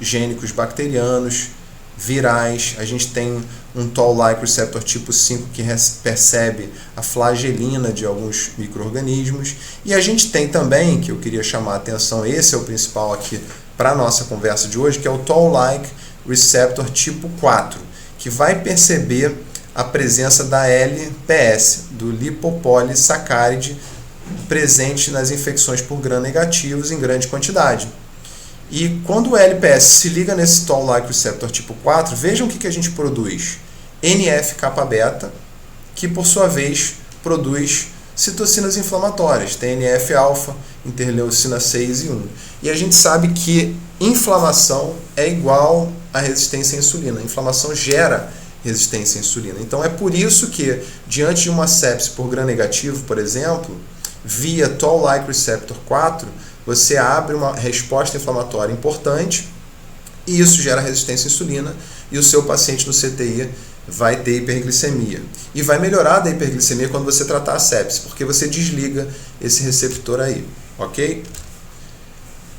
gênicos bacterianos, virais. A gente tem um Toll-like receptor tipo 5 que percebe a flagelina de alguns micro-organismos. E a gente tem também, que eu queria chamar a atenção, esse é o principal aqui para a nossa conversa de hoje, que é o Toll-like receptor tipo 4, que vai perceber a presença da LPS, do lipopolisacáride, presente nas infecções por gram-negativos em grande quantidade. E quando o LPS se liga nesse Toll-like receptor tipo 4, vejam o que a gente produz. NF-kappa-beta, que por sua vez produz citocinas inflamatórias, TNF-alfa, interleucina 6 e 1. E a gente sabe que inflamação é igual à resistência à insulina. A inflamação gera resistência à insulina. Então é por isso que, diante de uma sepse por gram-negativo, por exemplo, via Toll-like receptor 4, você abre uma resposta inflamatória importante e isso gera resistência à insulina e o seu paciente no CTI vai ter hiperglicemia. E vai melhorar da hiperglicemia quando você tratar a sepse, porque você desliga esse receptor aí, ok?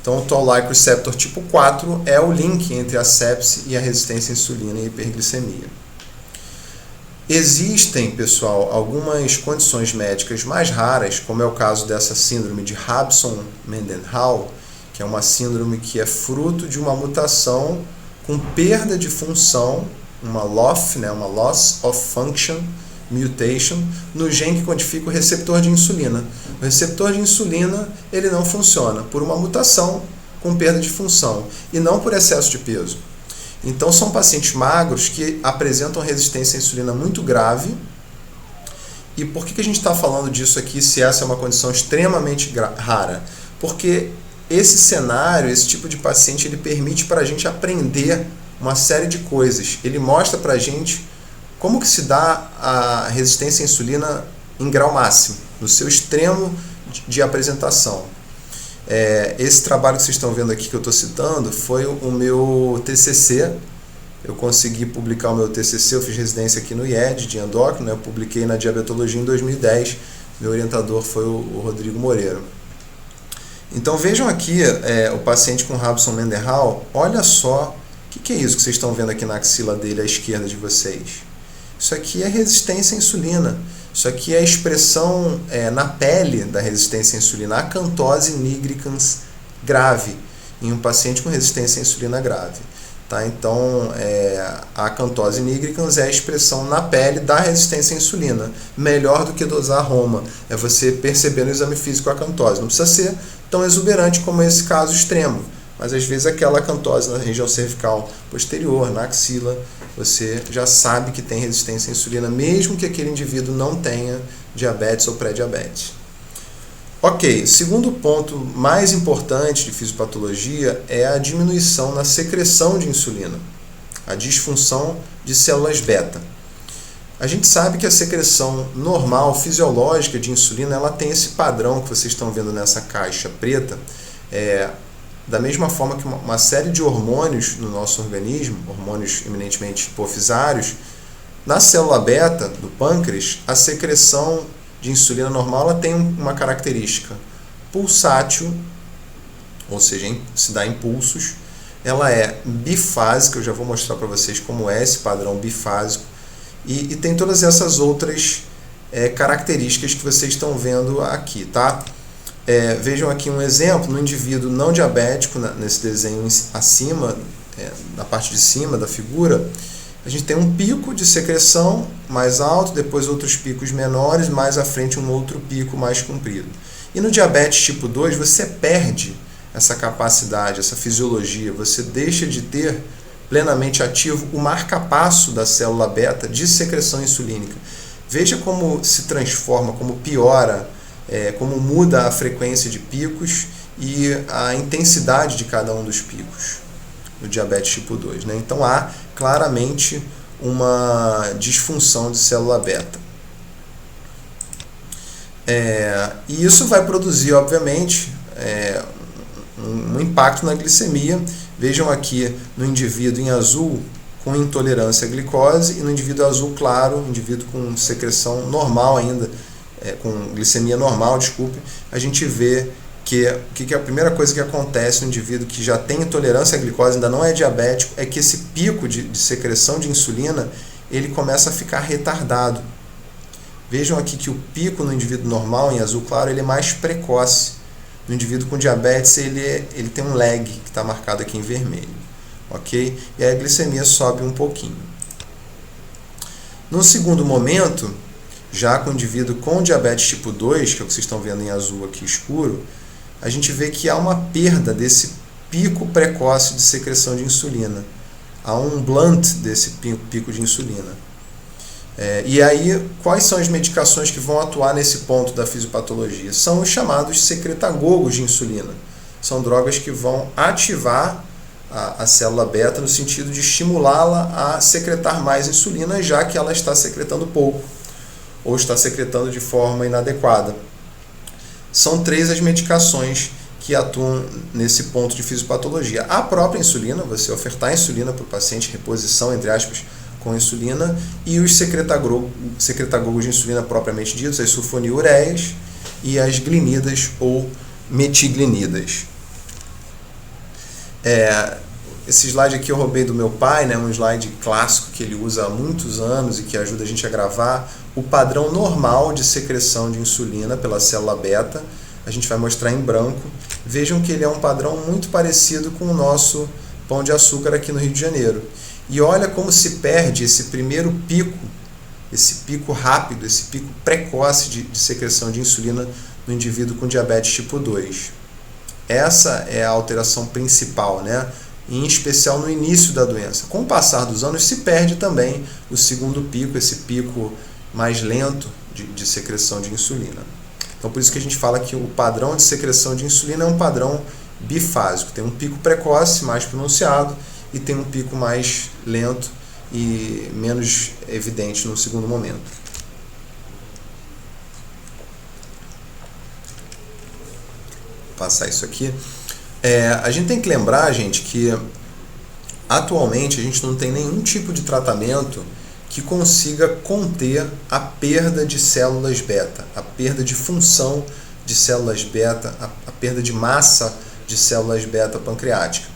Então o Toll-like receptor tipo 4 é o link entre a sepse e a resistência à insulina e a hiperglicemia. Existem, pessoal, algumas condições médicas mais raras, como é o caso dessa síndrome de Rabson-Mendenhall, que é uma síndrome que é fruto de uma mutação com perda de função, uma LOF, uma Loss of Function Mutation, no gene que codifica o receptor de insulina. O receptor de insulina ele não funciona por uma mutação com perda de função e não por excesso de peso. Então são pacientes magros que apresentam resistência à insulina muito grave. E por que a gente está falando disso aqui se essa é uma condição extremamente rara? Porque esse cenário, esse tipo de paciente, ele permite para a gente aprender uma série de coisas. Ele mostra para a gente como que se dá a resistência à insulina em grau máximo, no seu extremo de apresentação. Esse trabalho que vocês estão vendo aqui que eu estou citando foi o meu TCC. Eu consegui publicar o meu TCC, eu fiz residência aqui no IED de endócrino, eu publiquei na Diabetologia em 2010, meu orientador foi o Rodrigo Moreira. Então vejam aqui o paciente com Rabson-Mendenhall, olha só, o que é isso que vocês estão vendo aqui na axila dele à esquerda de vocês? Isso aqui é resistência à insulina, isso aqui é a expressão na pele da resistência à insulina, acantose nigricans grave, em um paciente com resistência à insulina grave. Tá? Então, a acantose nigricans é a expressão na pele da resistência à insulina. Melhor do que dosar Roma. É você perceber no exame físico a acantose. Não precisa ser tão exuberante como esse caso extremo, mas às vezes aquela acantose na região cervical posterior, na axila, você já sabe que tem resistência à insulina, mesmo que aquele indivíduo não tenha diabetes ou pré-diabetes. Ok, segundo ponto mais importante de fisiopatologia é a diminuição na secreção de insulina, a disfunção de células beta. A gente sabe que a secreção normal, fisiológica de insulina, ela tem esse padrão que vocês estão vendo nessa caixa preta, da mesma forma que uma série de hormônios no nosso organismo, hormônios eminentemente hipofisários, na célula beta do pâncreas, a secreção de insulina normal ela tem uma característica pulsátil, ou seja, se dá impulsos, ela é bifásica, eu já vou mostrar para vocês como é esse padrão bifásico, e tem todas essas outras características que vocês estão vendo aqui, tá? Vejam aqui um exemplo, no indivíduo não diabético, nesse desenho acima, na parte de cima da figura, a gente tem um pico de secreção mais alto, depois outros picos menores, mais à frente um outro pico mais comprido. E no diabetes tipo 2, você perde essa capacidade, essa fisiologia, você deixa de ter plenamente ativo o marcapasso da célula beta de secreção insulínica. Veja como se transforma, como piora, como muda a frequência de picos e a intensidade de cada um dos picos no diabetes tipo 2. Né? Então há claramente uma disfunção de célula beta. E isso vai produzir, obviamente, um impacto na glicemia. Vejam aqui no indivíduo em azul com intolerância à glicose e no indivíduo azul claro, indivíduo com secreção normal ainda, com glicemia normal, desculpe, a gente vê que a primeira coisa que acontece no indivíduo que já tem intolerância à glicose, ainda não é diabético, é que esse pico de secreção de insulina, ele começa a ficar retardado. Vejam aqui que o pico no indivíduo normal, em azul claro, ele é mais precoce. No indivíduo com diabetes, ele tem um lag, que está marcado aqui em vermelho. Ok? E aí a glicemia sobe um pouquinho. No segundo momento, já com o indivíduo com diabetes tipo 2, que é o que vocês estão vendo em azul aqui escuro, a gente vê que há uma perda desse pico precoce de secreção de insulina. Há um blunt desse pico de insulina. E aí, quais são as medicações que vão atuar nesse ponto da fisiopatologia? São os chamados secretagogos de insulina. São drogas que vão ativar a célula beta no sentido de estimulá-la a secretar mais insulina, já que ela está secretando pouco ou está secretando de forma inadequada. São 3 as medicações que atuam nesse ponto de fisiopatologia. A própria insulina, você ofertar insulina para o paciente, reposição, entre aspas, com insulina, e os secretagogos de insulina propriamente ditos, as sulfonilureias e as glinidas ou metiglinidas. Esse slide aqui eu roubei do meu pai, né, um slide clássico que ele usa há muitos anos e que ajuda a gente a gravar o padrão normal de secreção de insulina pela célula beta. A gente vai mostrar em branco. Vejam que ele é um padrão muito parecido com o nosso pão de açúcar aqui no Rio de Janeiro. E olha como se perde esse primeiro pico, esse pico rápido, esse pico precoce de secreção de insulina no indivíduo com diabetes tipo 2. Essa é a alteração principal, né? Em especial no início da doença. Com o passar dos anos se perde também o segundo pico, esse pico mais lento de secreção de insulina. Então por isso que a gente fala que o padrão de secreção de insulina é um padrão bifásico. Tem um pico precoce mais pronunciado e tem um pico mais lento e menos evidente no segundo momento. passar isso aqui. A gente tem que lembrar, gente, que atualmente a gente não tem nenhum tipo de tratamento que consiga conter a perda de células beta, a perda de função de células beta, a perda de massa de células beta pancreática.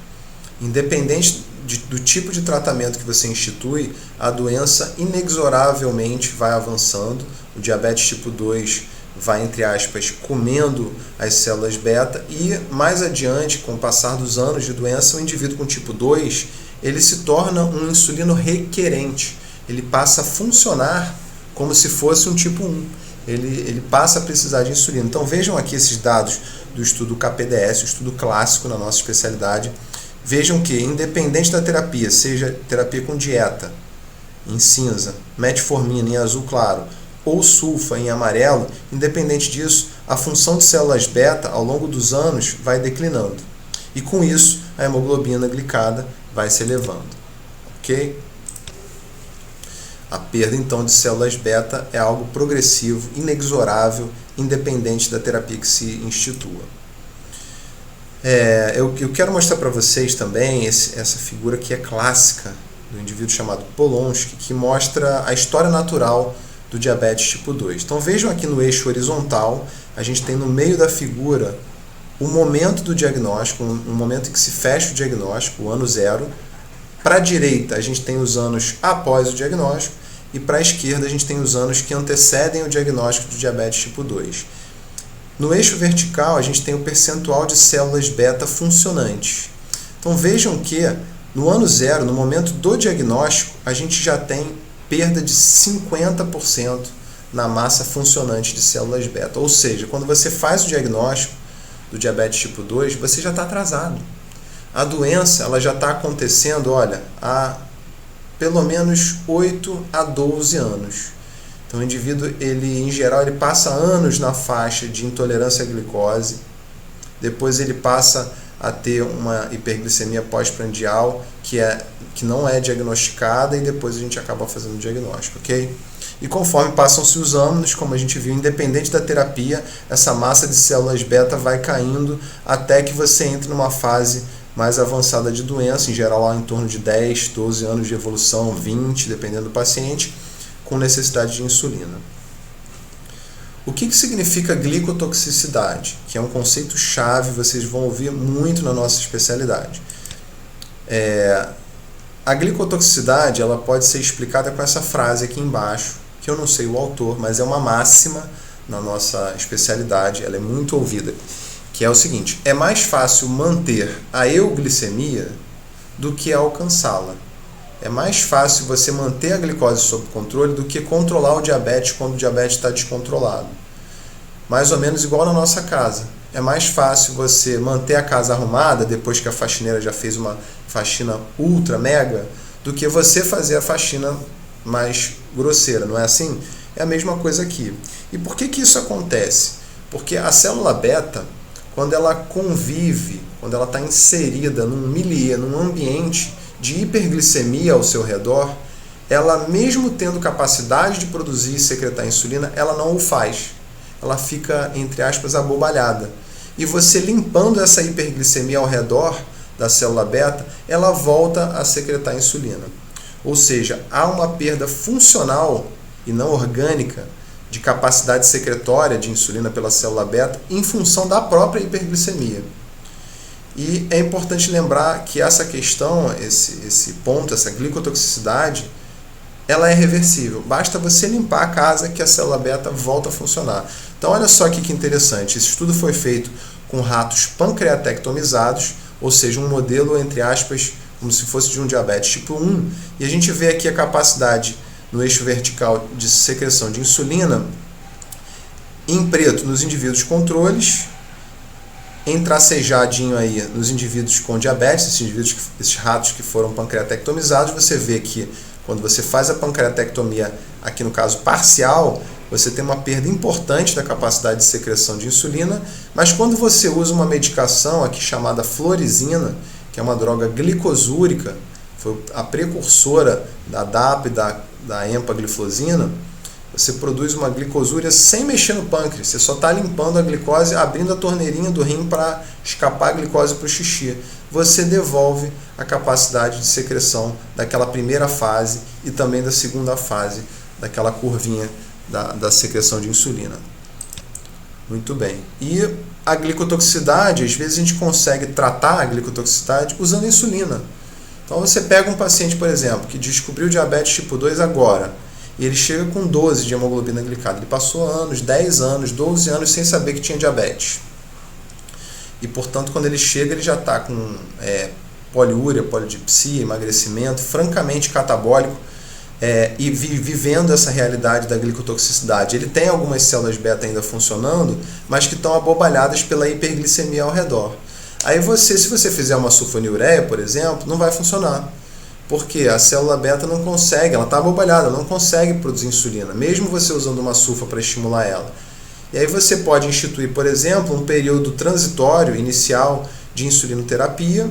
Independente do tipo de tratamento que você institui, a doença inexoravelmente vai avançando, o diabetes tipo 2 vai, entre aspas, comendo as células beta e mais adiante, com o passar dos anos de doença, o indivíduo com tipo 2, ele se torna um insulino requerente, ele passa a funcionar como se fosse um tipo 1, ele passa a precisar de insulina. Então vejam aqui esses dados do estudo KPDS, o estudo clássico na nossa especialidade. Vejam que, independente da terapia, seja terapia com dieta, em cinza, metformina em azul claro, ou sulfa em amarelo, independente disso, a função de células beta ao longo dos anos vai declinando. E com isso, a hemoglobina glicada vai se elevando. Ok? A perda, então, de células beta é algo progressivo, inexorável, independente da terapia que se institua. Eu quero mostrar para vocês também essa figura que é clássica do indivíduo chamado Polonsky, que mostra a história natural do diabetes tipo 2. Então vejam aqui no eixo horizontal, a gente tem no meio da figura o momento do diagnóstico, um momento em que se fecha o diagnóstico, o ano 0. Para a direita a gente tem os anos após o diagnóstico e para a esquerda a gente tem os anos que antecedem o diagnóstico do diabetes tipo 2. No eixo vertical, a gente tem o percentual de células beta funcionantes. Então vejam que no ano 0, no momento do diagnóstico, a gente já tem perda de 50% na massa funcionante de células beta. Ou seja, quando você faz o diagnóstico do diabetes tipo 2, você já está atrasado. A doença ela já está acontecendo, olha, há pelo menos 8 a 12 anos. Então o indivíduo, em geral, ele passa anos na faixa de intolerância à glicose, depois ele passa a ter uma hiperglicemia pós-prandial que não é diagnosticada e depois a gente acaba fazendo o diagnóstico, ok? E conforme passam-se os anos, como a gente viu, independente da terapia, essa massa de células beta vai caindo até que você entre numa fase mais avançada de doença, em geral lá em torno de 10, 12 anos de evolução, 20, dependendo do paciente, com necessidade de insulina. O que significa glicotoxicidade? Que é um conceito chave, vocês vão ouvir muito na nossa especialidade. A glicotoxicidade ela pode ser explicada com essa frase aqui embaixo, que eu não sei o autor, mas é uma máxima na nossa especialidade, ela é muito ouvida, que é o seguinte: é mais fácil manter a euglicemia do que alcançá-la. É mais fácil você manter a glicose sob controle do que controlar o diabetes quando o diabetes está descontrolado. Mais ou menos igual na nossa casa. É mais fácil você manter a casa arrumada depois que a faxineira já fez uma faxina ultra mega do que você fazer a faxina mais grosseira, não é assim? É a mesma coisa aqui. E por que isso acontece? Porque a célula beta, quando ela convive, quando ela está inserida num milieu, num ambiente de hiperglicemia ao seu redor, ela, mesmo tendo capacidade de produzir e secretar insulina, ela não o faz. Ela fica, entre aspas, abobalhada. E você limpando essa hiperglicemia ao redor da célula beta, ela volta a secretar insulina. Ou seja, há uma perda funcional e não orgânica de capacidade secretória de insulina pela célula beta em função da própria hiperglicemia. E é importante lembrar que essa questão, esse ponto, essa glicotoxicidade, ela é reversível. Basta você limpar a casa que a célula beta volta a funcionar. Então olha só aqui que interessante. Esse estudo foi feito com ratos pancreatectomizados, ou seja, um modelo, entre aspas, como se fosse de um diabetes tipo 1. E a gente vê aqui a capacidade no eixo vertical de secreção de insulina em preto nos indivíduos controles, em tracejadinho aí nos indivíduos com diabetes, esses ratos que foram pancreatectomizados. Você vê que quando você faz a pancreatectomia, aqui no caso parcial, você tem uma perda importante da capacidade de secreção de insulina, mas quando você usa uma medicação aqui chamada florizina, que é uma droga glicosúrica, foi a precursora da DAPA e da empagliflozina, Você produz uma glicosúria sem mexer no pâncreas. Você só está limpando a glicose, abrindo a torneirinha do rim para escapar a glicose para o xixi. Você devolve a capacidade de secreção daquela primeira fase e também da segunda fase, daquela curvinha da secreção de insulina. Muito bem. E a glicotoxicidade, às vezes a gente consegue tratar a glicotoxicidade usando insulina. Então você pega um paciente, por exemplo, que descobriu diabetes tipo 2 agora, e ele chega com 12 de hemoglobina glicada. Ele passou anos, 10 anos, 12 anos sem saber que tinha diabetes. E, portanto, quando ele chega, ele já está com poliúria, polidipsia, emagrecimento, francamente catabólico, e vivendo essa realidade da glicotoxicidade. Ele tem algumas células beta ainda funcionando, mas que estão abobalhadas pela hiperglicemia ao redor. Aí se você fizer uma sulfonilureia, por exemplo, não vai funcionar. Porque a célula beta não consegue, ela está abobalhada, não consegue produzir insulina, mesmo você usando uma sulfa para estimular ela. E aí você pode instituir, por exemplo, um período transitório inicial de insulinoterapia,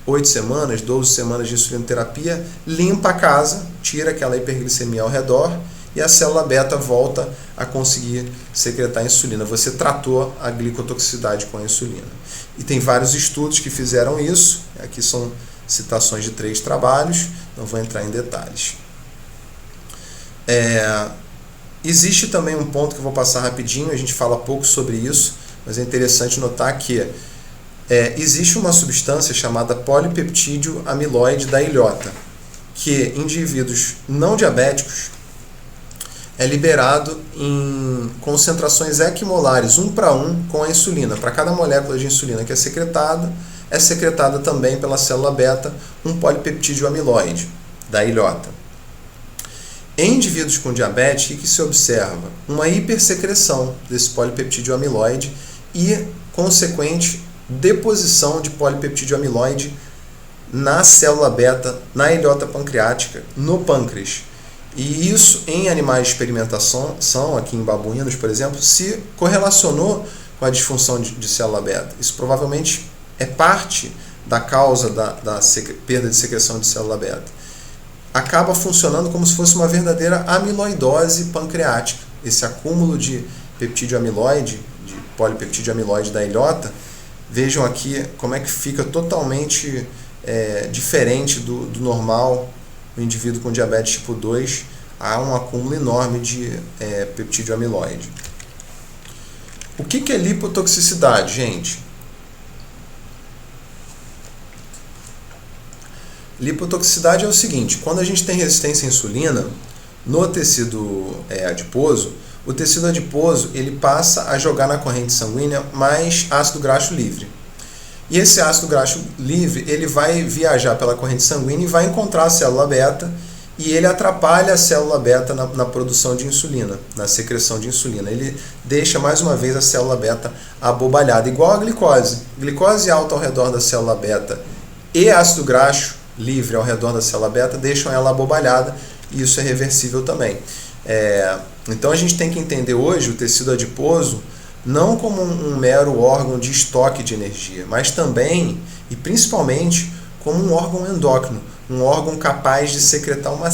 8 semanas, 12 semanas de insulinoterapia, limpa a casa, tira aquela hiperglicemia ao redor e a célula beta volta a conseguir secretar insulina. Você tratou a glicotoxicidade com a insulina. E tem vários estudos que fizeram isso, aqui são citações de 3 trabalhos, não vou entrar em detalhes. Existe também um ponto que eu vou passar rapidinho, a gente fala pouco sobre isso, mas é interessante notar que existe uma substância chamada polipeptídeo amiloide da ilhota, que em indivíduos não diabéticos é liberado em concentrações equimolares, 1:1 com a insulina. Para cada molécula de insulina que é secretada também pela célula beta um polipeptídeo amiloide da ilhota. Em indivíduos com diabetes, o que se observa? Uma hipersecreção desse polipeptídeo amiloide e consequente deposição de polipeptídeo amiloide na célula beta, na ilhota pancreática, no pâncreas. E isso, em animais de experimentação, aqui em babuínos, por exemplo, se correlacionou com a disfunção de célula beta. Isso provavelmente é parte da causa da perda de secreção de célula beta. Acaba funcionando como se fosse uma verdadeira amiloidose pancreática. Esse acúmulo de peptídeo amiloide, de polipeptídeo amiloide da ilhota, vejam aqui como é que fica totalmente diferente do normal. No indivíduo com diabetes tipo 2, há um acúmulo enorme de peptídeo amiloide. O que é lipotoxicidade, gente? Lipotoxicidade é o seguinte: quando a gente tem resistência à insulina no tecido adiposo, o tecido adiposo ele passa a jogar na corrente sanguínea mais ácido graxo livre. E esse ácido graxo livre ele vai viajar pela corrente sanguínea e vai encontrar a célula beta, e ele atrapalha a célula beta na produção de insulina, na secreção de insulina. Ele deixa mais uma vez a célula beta abobalhada, igual a glicose. Glicose alta ao redor da célula beta e ácido graxo livre ao redor da célula beta deixam ela abobalhada, e isso é reversível também. Então a gente tem que entender hoje o tecido adiposo não como um mero órgão de estoque de energia, mas também e principalmente como um órgão endócrino, um órgão capaz de secretar uma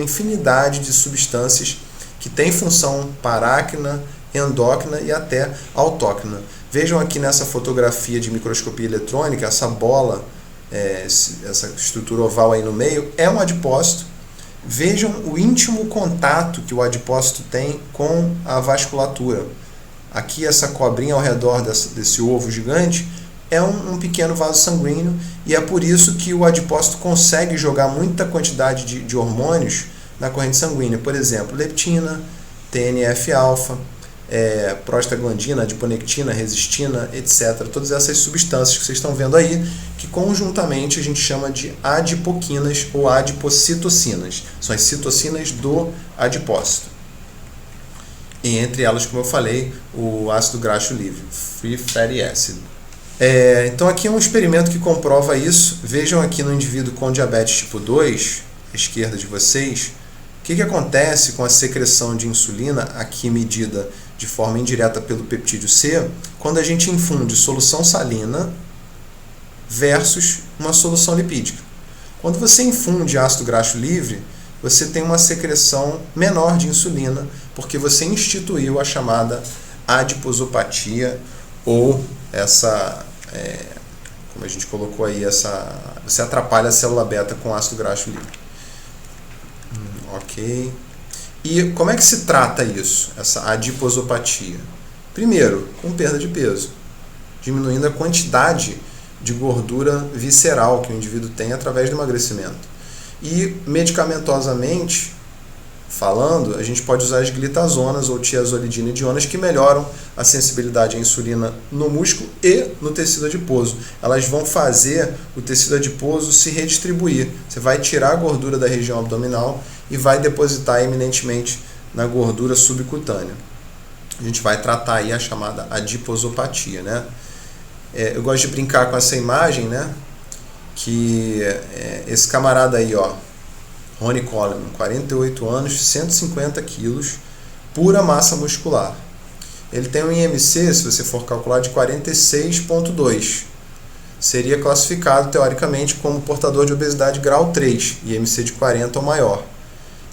infinidade de substâncias que têm função parácrina, endócrina e até autócrina. Vejam aqui nessa fotografia de microscopia eletrônica, essa bola, essa estrutura oval aí no meio, é um adipócito. Vejam o íntimo contato que o adipócito tem com a vasculatura. Aqui essa cobrinha ao redor desse ovo gigante é um pequeno vaso sanguíneo, e é por isso que o adipócito consegue jogar muita quantidade de hormônios na corrente sanguínea. Por exemplo, leptina, TNF-alfa, prostaglandina, adiponectina, resistina, etc. Todas essas substâncias que vocês estão vendo aí, que conjuntamente a gente chama de adipoquinas ou adipocitocinas. São as citocinas do adipócito. E entre elas, como eu falei, o ácido graxo livre, Free Fatty Acid. Então aqui é um experimento que comprova isso. Vejam aqui no indivíduo com diabetes tipo 2, à esquerda de vocês, o que acontece com a secreção de insulina, aqui medida de forma indireta pelo peptídeo C, quando a gente infunde solução salina versus uma solução lipídica. Quando você infunde ácido graxo livre, você tem uma secreção menor de insulina, porque você instituiu a chamada adiposopatia, ou essa, como a gente colocou aí, você atrapalha a célula beta com ácido graxo livre. Ok. E como é que se trata isso, essa adiposopatia? Primeiro, com perda de peso, diminuindo a quantidade de gordura visceral que o indivíduo tem através do emagrecimento. E medicamentosamente falando, a gente pode usar as glitazonas ou tiazolidina-idionas, que melhoram a sensibilidade à insulina no músculo e no tecido adiposo. Elas vão fazer o tecido adiposo se redistribuir. Você vai tirar a gordura da região abdominal e vai depositar eminentemente na gordura subcutânea. A gente vai tratar aí a chamada adiposopatia, né? Eu gosto de brincar com essa imagem, né? Que esse camarada aí, ó, Ronnie Coleman, 48 anos, 150 quilos, pura massa muscular. Ele tem um IMC, se você for calcular, de 46,2. Seria classificado, teoricamente, como portador de obesidade grau 3, IMC de 40 ou maior.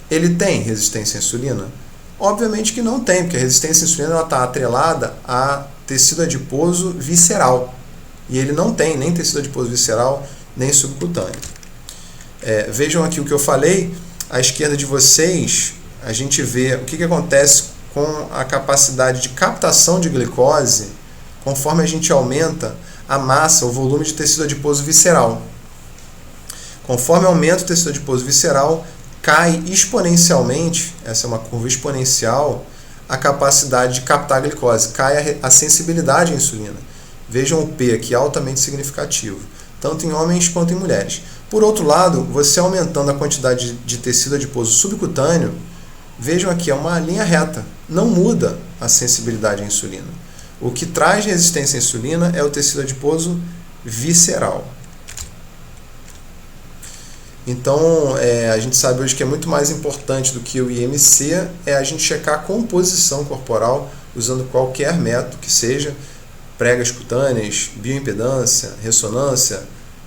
Ele tem resistência à insulina? Obviamente que não tem, porque a resistência à insulina está atrelada a tecido adiposo visceral. E ele não tem nem tecido adiposo visceral, nem subcutâneo. Vejam aqui o que eu falei. À esquerda de vocês, a gente vê o que acontece com a capacidade de captação de glicose conforme a gente aumenta a massa, o volume de tecido adiposo visceral. Conforme aumenta o tecido adiposo visceral, cai exponencialmente, essa é uma curva exponencial, a capacidade de captar a glicose, cai a sensibilidade à insulina. Vejam o P aqui, altamente significativo, tanto em homens quanto em mulheres. Por outro lado, você aumentando a quantidade de tecido adiposo subcutâneo, vejam aqui, é uma linha reta, não muda a sensibilidade à insulina. O que traz resistência à insulina é o tecido adiposo visceral. Então, a gente sabe hoje que é muito mais importante do que o IMC a gente checar a composição corporal usando qualquer método que seja, pregas cutâneas, bioimpedância, ressonância,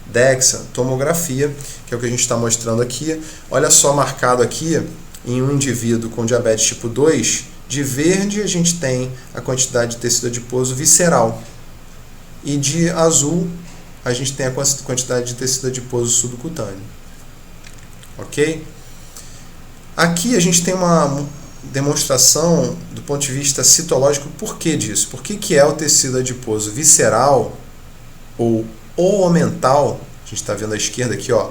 DEXA, tomografia, que é o que a gente está mostrando aqui. Olha só, marcado aqui, em um indivíduo com diabetes tipo 2, de verde a gente tem a quantidade de tecido adiposo visceral, e de azul a gente tem a quantidade de tecido adiposo subcutâneo. Ok? Aqui a gente tem uma demonstração do ponto de vista citológico. Por que disso? Por que é o tecido adiposo visceral ou omental? A gente está vendo à esquerda aqui, ó,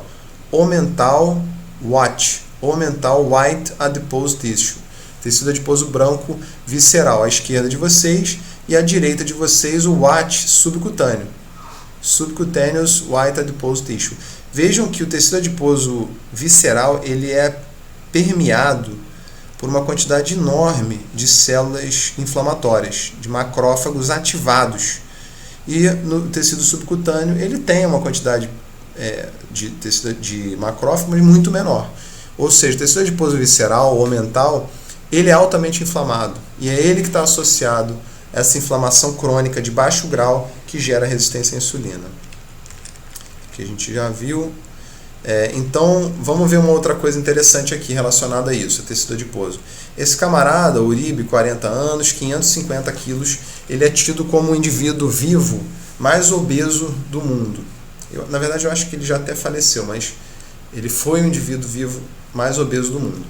omental white adipose tissue, tecido adiposo branco visceral à esquerda de vocês, e à direita de vocês o white subcutâneo, subcutaneous white adipose tissue. Vejam que o tecido adiposo visceral ele é permeado por uma quantidade enorme de células inflamatórias, de macrófagos ativados. E no tecido subcutâneo ele tem uma quantidade de tecido de macrófagos muito menor. Ou seja, o tecido adiposo visceral ou mental, ele é altamente inflamado. E é ele que está associado a essa inflamação crônica de baixo grau que gera resistência à insulina, que a gente já viu. Então, vamos ver uma outra coisa interessante aqui relacionada a isso, a tecido adiposo. Esse camarada, Uribe, 40 anos, 550 quilos, ele é tido como o indivíduo vivo mais obeso do mundo. Na verdade, eu acho que ele já até faleceu, mas ele foi o indivíduo vivo mais obeso do mundo.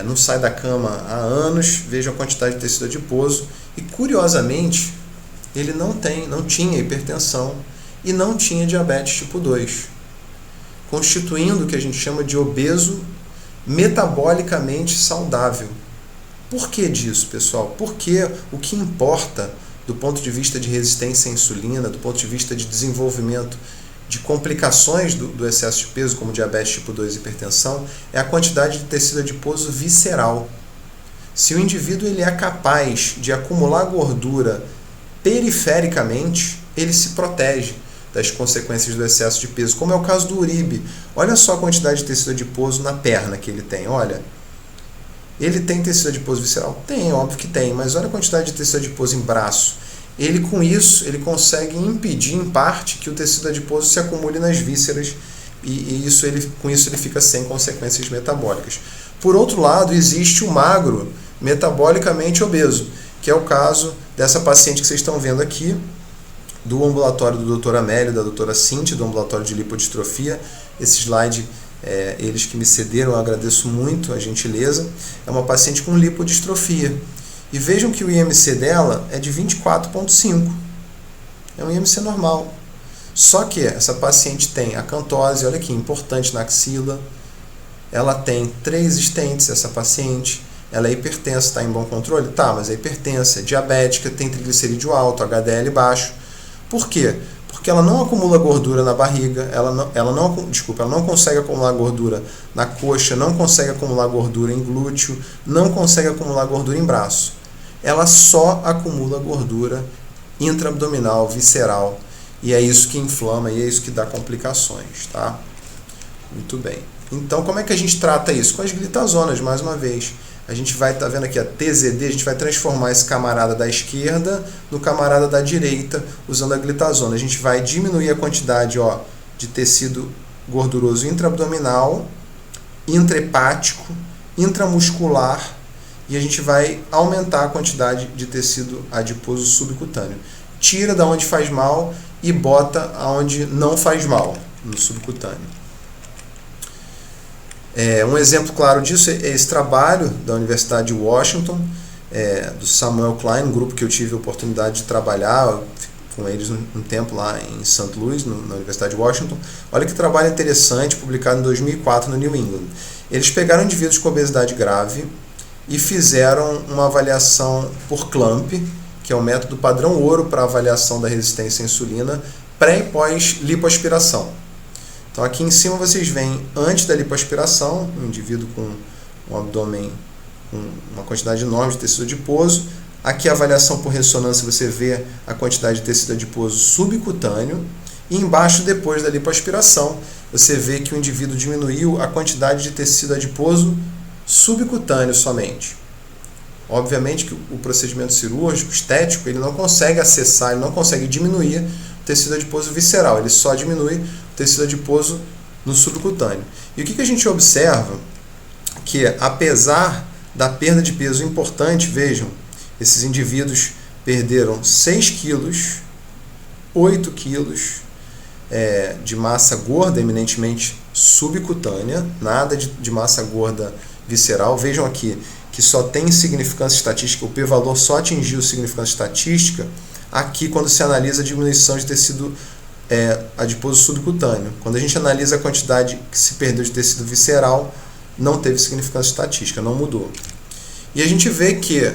Não sai da cama há anos, veja a quantidade de tecido adiposo, e curiosamente, ele não tinha hipertensão e não tinha diabetes tipo 2. Constituindo o que a gente chama de obeso metabolicamente saudável. Por que disso, pessoal? Porque o que importa do ponto de vista de resistência à insulina, do ponto de vista de desenvolvimento de complicações do excesso de peso, como diabetes tipo 2 e hipertensão, é a quantidade de tecido adiposo visceral. Se o indivíduo ele é capaz de acumular gordura perifericamente, ele se protege das consequências do excesso de peso, como é o caso do Uribe. Olha só a quantidade de tecido adiposo na perna que ele tem, olha. Ele tem tecido adiposo visceral? Tem, óbvio que tem, mas olha a quantidade de tecido adiposo em braço. Ele, com isso, ele consegue impedir, em parte, que o tecido adiposo se acumule nas vísceras, e com isso ele fica sem consequências metabólicas. Por outro lado, existe o magro metabolicamente obeso, que é o caso dessa paciente que vocês estão vendo aqui, do ambulatório do Dr. Amélio e da doutora Cintia, do ambulatório de lipodistrofia. Esse slide, eles que me cederam, eu agradeço muito a gentileza. É uma paciente com lipodistrofia. E vejam que o IMC dela é de 24,5. É um IMC normal. Só que essa paciente tem acantose, olha aqui, importante na axila. Ela tem 3 stents, essa paciente. Ela é hipertensa, está em bom controle? Tá, mas é hipertensa, é diabética, tem triglicerídeo alto, HDL baixo. Por quê? Porque ela não acumula gordura na barriga, ela não consegue acumular gordura na coxa, não consegue acumular gordura em glúteo, não consegue acumular gordura em braço. Ela só acumula gordura intraabdominal, visceral, e é isso que inflama e é isso que dá complicações, tá? Muito bem. Então, como é que a gente trata isso? Com as glitazonas, mais uma vez. A gente vai, tá vendo aqui a TZD, a gente vai transformar esse camarada da esquerda no camarada da direita usando a glitazona. A gente vai diminuir a quantidade de tecido gorduroso intraabdominal, intrahepático, intramuscular, e a gente vai aumentar a quantidade de tecido adiposo subcutâneo. Tira da onde faz mal e bota aonde não faz mal, no subcutâneo. Um exemplo claro disso é esse trabalho da Universidade de Washington, do Samuel Klein, um grupo que eu tive a oportunidade de trabalhar com eles um tempo lá em St. Louis, na Universidade de Washington. Olha que trabalho interessante, publicado em 2004 no New England. Eles pegaram indivíduos com obesidade grave e fizeram uma avaliação por CLAMP, que é o método padrão ouro para avaliação da resistência à insulina, pré e pós lipoaspiração. Então aqui em cima vocês veem antes da lipoaspiração, um indivíduo com um abdômen com uma quantidade enorme de tecido adiposo. Aqui a avaliação por ressonância, você vê a quantidade de tecido adiposo subcutâneo. E embaixo, depois da lipoaspiração, você vê que o indivíduo diminuiu a quantidade de tecido adiposo subcutâneo somente. Obviamente que o procedimento cirúrgico, estético, ele não consegue acessar, ele não consegue diminuir o tecido adiposo visceral, ele só diminui o tecido adiposo no subcutâneo. E o que a gente observa? Que apesar da perda de peso importante, vejam, esses indivíduos perderam 6 quilos, 8 quilos de massa gorda, eminentemente subcutânea, nada de massa gorda visceral. Vejam aqui que só tem significância estatística, o p-valor só atingiu significância estatística aqui quando se analisa a diminuição de tecido adiposo subcutâneo. Quando a gente analisa a quantidade que se perdeu de tecido visceral, não teve significância estatística, não mudou. E a gente vê que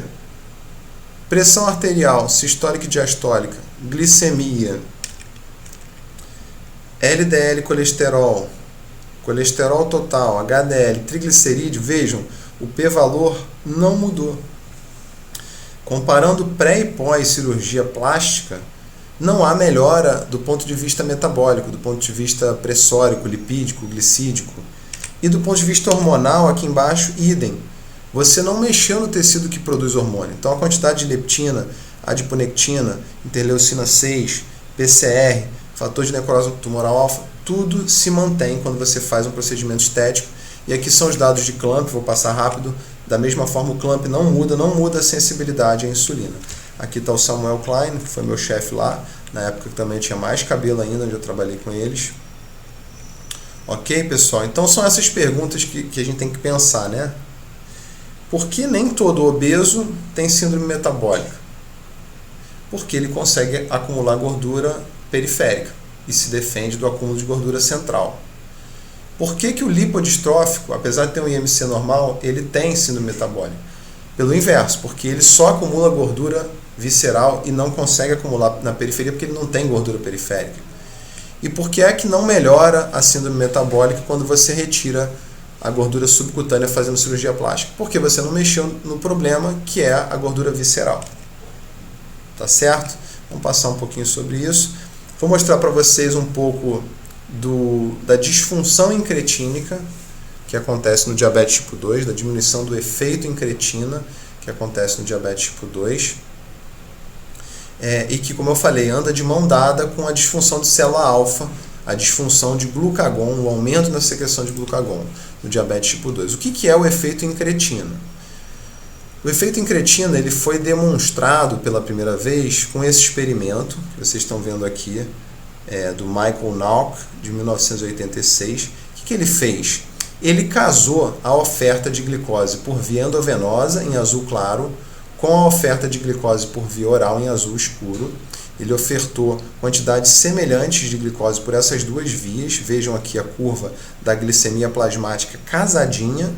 pressão arterial, sistólica e diastólica, glicemia, LDL colesterol, colesterol total, HDL, triglicerídeo, vejam, o p-valor não mudou. Comparando pré e pós cirurgia plástica, não há melhora do ponto de vista metabólico, do ponto de vista pressórico, lipídico, glicídico. E do ponto de vista hormonal, aqui embaixo, idem. Você não mexeu no tecido que produz hormônio. Então a quantidade de leptina, adiponectina, interleucina 6, PCR, fator de necrose tumoral alfa, tudo se mantém quando você faz um procedimento estético. E aqui são os dados de CLAMP, vou passar rápido. Da mesma forma, o CLAMP não muda a sensibilidade à insulina. Aqui está o Samuel Klein, que foi meu chefe lá, na época que também tinha mais cabelo ainda, onde eu trabalhei com eles. Ok, pessoal? Então são essas perguntas que a gente tem que pensar, né? Por que nem todo obeso tem síndrome metabólica? Porque ele consegue acumular gordura periférica e se defende do acúmulo de gordura central. Por que o lipodistrófico, apesar de ter um IMC normal, ele tem síndrome metabólica? Pelo inverso, porque ele só acumula gordura visceral e não consegue acumular na periferia porque ele não tem gordura periférica. E por que é que não melhora a síndrome metabólica quando você retira a gordura subcutânea fazendo cirurgia plástica? Porque você não mexeu no problema que é a gordura visceral. Tá certo? Vamos passar um pouquinho sobre isso. Vou mostrar para vocês um pouco da disfunção incretínica que acontece no diabetes tipo 2, da diminuição do efeito incretina que acontece no diabetes tipo 2, e que, como eu falei, anda de mão dada com a disfunção de célula alfa a disfunção de glucagon, o aumento na secreção de glucagon no diabetes tipo 2. O que é o efeito incretina? O efeito incretina ele foi demonstrado pela primeira vez com esse experimento que vocês estão vendo aqui, do Michael Nauck, de 1986. O que ele fez? Ele casou a oferta de glicose por via endovenosa, em azul claro, com a oferta de glicose por via oral, em azul escuro. Ele ofertou quantidades semelhantes de glicose por essas duas vias. Vejam aqui a curva da glicemia plasmática casadinha,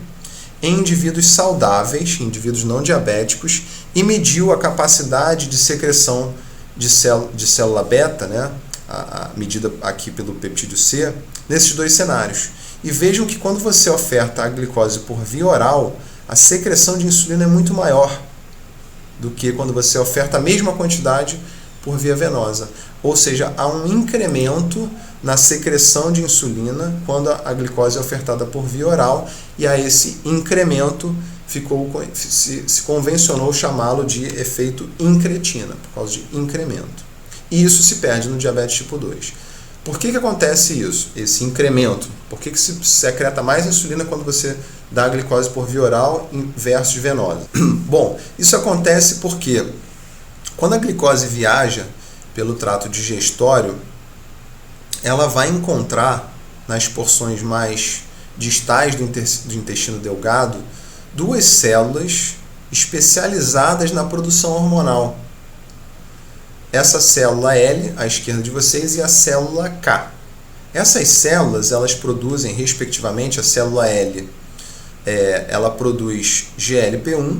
em indivíduos saudáveis, indivíduos não diabéticos, e mediu a capacidade de secreção de célula beta, né, a medida aqui pelo peptídeo C, nesses dois cenários. E vejam que quando você oferta a glicose por via oral, a secreção de insulina é muito maior do que quando você oferta a mesma quantidade por via venosa. Ou seja, há um incremento na secreção de insulina quando a glicose é ofertada por via oral, e a esse incremento se convencionou chamá-lo de efeito incretina, por causa de incremento. E isso se perde no diabetes tipo 2. Por que acontece isso, esse incremento? Por que se secreta mais insulina quando você dá a glicose por via oral versus venosa? Bom, isso acontece porque quando a glicose viaja pelo trato digestório, ela vai encontrar nas porções mais distais do intestino delgado duas células especializadas na produção hormonal. Essa célula L, à esquerda de vocês, e a célula K. Essas células, elas produzem, respectivamente, a célula L, ela produz GLP-1,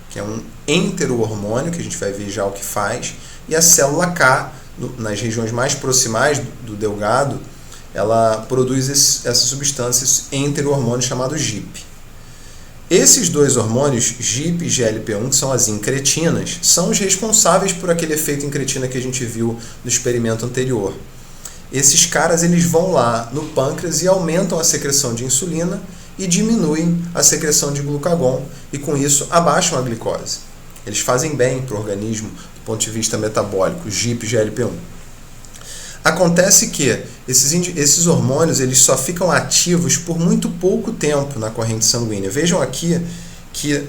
que é um enterohormônio, que a gente vai ver já o que faz, e a célula K, nas regiões mais proximais do delgado, ela produz essas substâncias enterohormônio chamado GIP. Esses dois hormônios, GIP e GLP-1, que são as incretinas, são os responsáveis por aquele efeito incretina que a gente viu no experimento anterior. Esses caras eles vão lá no pâncreas e aumentam a secreção de insulina e diminuem a secreção de glucagon, e com isso abaixam a glicose. Eles fazem bem para o organismo do ponto de vista metabólico, GIP e GLP-1. Acontece que esses hormônios eles só ficam ativos por muito pouco tempo na corrente sanguínea. Vejam aqui que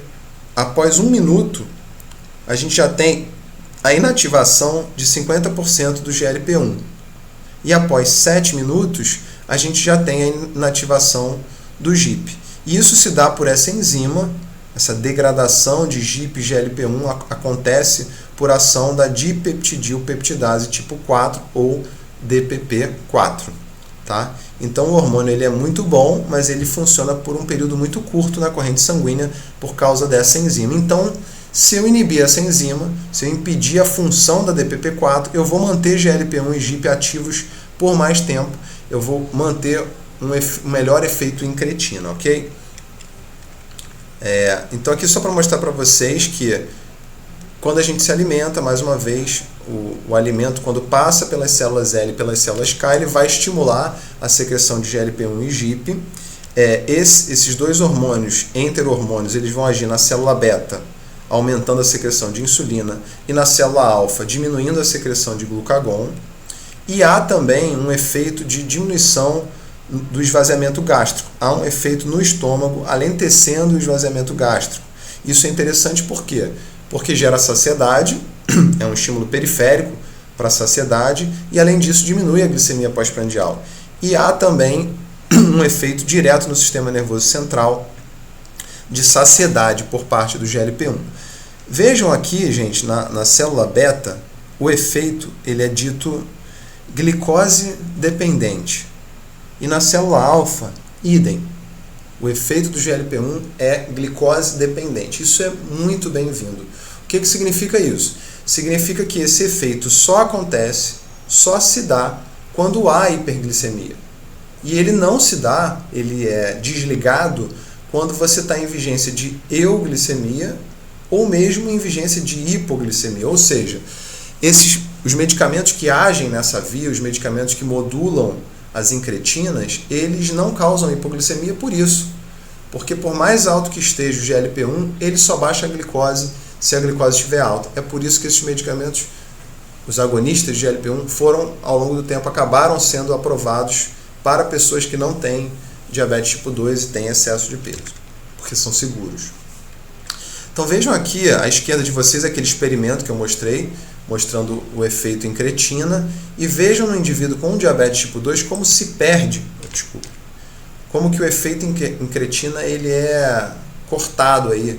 após 1 minuto a gente já tem a inativação de 50% do GLP-1. E após 7 minutos a gente já tem a inativação do GIP. E isso se dá por essa enzima, essa degradação de GIP e GLP-1 acontece por ação da dipeptidilpeptidase tipo 4 ou DPP4, tá? Então o hormônio ele é muito bom, mas ele funciona por um período muito curto na corrente sanguínea por causa dessa enzima. Então, se eu inibir essa enzima, se eu impedir a função da DPP4, eu vou manter GLP-1 e GIP ativos por mais tempo, eu vou manter um melhor efeito incretina, ok? Então aqui só para mostrar para vocês que quando a gente se alimenta, mais uma vez, o alimento, quando passa pelas células L e pelas células K, ele vai estimular a secreção de GLP-1 e GIP. Esses dois hormônios, enterohormônios, eles vão agir na célula beta, aumentando a secreção de insulina, e na célula alfa, diminuindo a secreção de glucagon. E há também um efeito de diminuição do esvaziamento gástrico. Há um efeito no estômago, alentecendo o esvaziamento gástrico. Isso é interessante por quê? Porque gera saciedade, é um estímulo periférico para a saciedade, e além disso diminui a glicemia pós-prandial. E há também um efeito direto no sistema nervoso central de saciedade por parte do GLP-1. Vejam aqui, gente, na célula beta, o efeito ele é dito glicose dependente. E na célula alfa, idem. O efeito do GLP-1 é glicose dependente. Isso é muito bem-vindo. O que significa isso? Significa que esse efeito só acontece, só se dá quando há hiperglicemia. E ele não se dá, ele é desligado quando você está em vigência de euglicemia ou mesmo em vigência de hipoglicemia. Ou seja, os medicamentos que agem nessa via, os medicamentos que modulam as incretinas, eles não causam hipoglicemia por isso. Porque por mais alto que esteja o GLP-1, ele só baixa a glicose se a glicose estiver alta. É por isso que esses medicamentos os agonistas de GLP-1 foram, ao longo do tempo, acabaram sendo aprovados para pessoas que não têm diabetes tipo 2 e têm excesso de peso, porque são seguros. Então vejam aqui à esquerda de vocês aquele experimento que eu mostrei, mostrando o efeito incretina, e vejam no indivíduo com diabetes tipo 2 como se perde, como que o efeito incretina ele é cortado aí,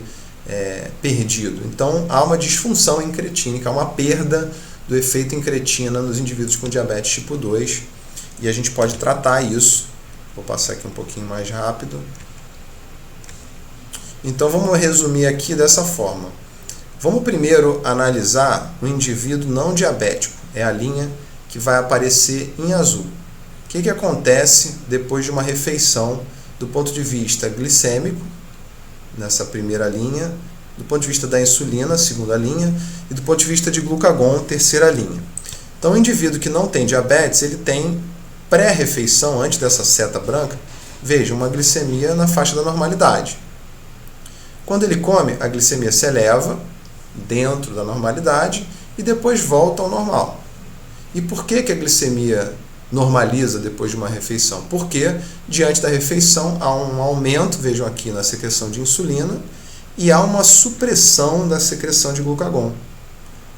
perdido. Então há uma disfunção incretínica, há uma perda do efeito incretina nos indivíduos com diabetes tipo 2, e a gente pode tratar isso. Vou passar aqui um pouquinho mais rápido. Então vamos resumir aqui dessa forma. Vamos primeiro analisar o indivíduo não diabético, é a linha que vai aparecer em azul. O que acontece depois de uma refeição do ponto de vista glicêmico, nessa primeira linha, do ponto de vista da insulina, segunda linha, e do ponto de vista de glucagon, terceira linha. Então o indivíduo que não tem diabetes, ele tem pré-refeição, antes dessa seta branca, veja, uma glicemia na faixa da normalidade. Quando ele come, a glicemia se eleva dentro da normalidade e depois volta ao normal. E por que a glicemia normaliza depois de uma refeição? Porque diante da refeição há um aumento, vejam aqui, na secreção de insulina e há uma supressão da secreção de glucagon.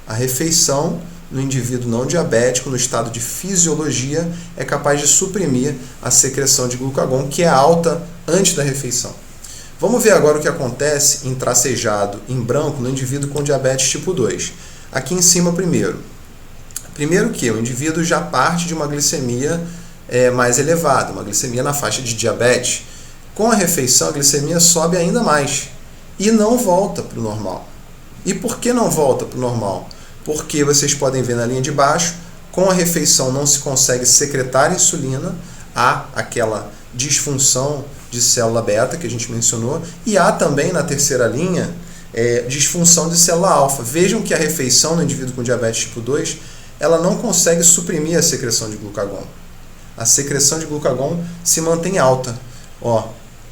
A refeição no indivíduo não diabético, no estado de fisiologia, é capaz de suprimir a secreção de glucagon, que é alta antes da refeição. Vamos ver agora o que acontece em tracejado em branco no indivíduo com diabetes tipo 2. Aqui em cima primeiro. Primeiro que o indivíduo já parte de uma glicemia mais elevada, uma glicemia na faixa de diabetes. Com a refeição a glicemia sobe ainda mais e não volta para o normal. E por que não volta para o normal? Porque vocês podem ver na linha de baixo, com a refeição não se consegue secretar insulina, há aquela disfunção de célula beta que a gente mencionou, e há também na terceira linha disfunção de célula alfa. Vejam que a refeição no indivíduo com diabetes tipo 2, ela não consegue suprimir a secreção de glucagon. A secreção de glucagon se mantém alta,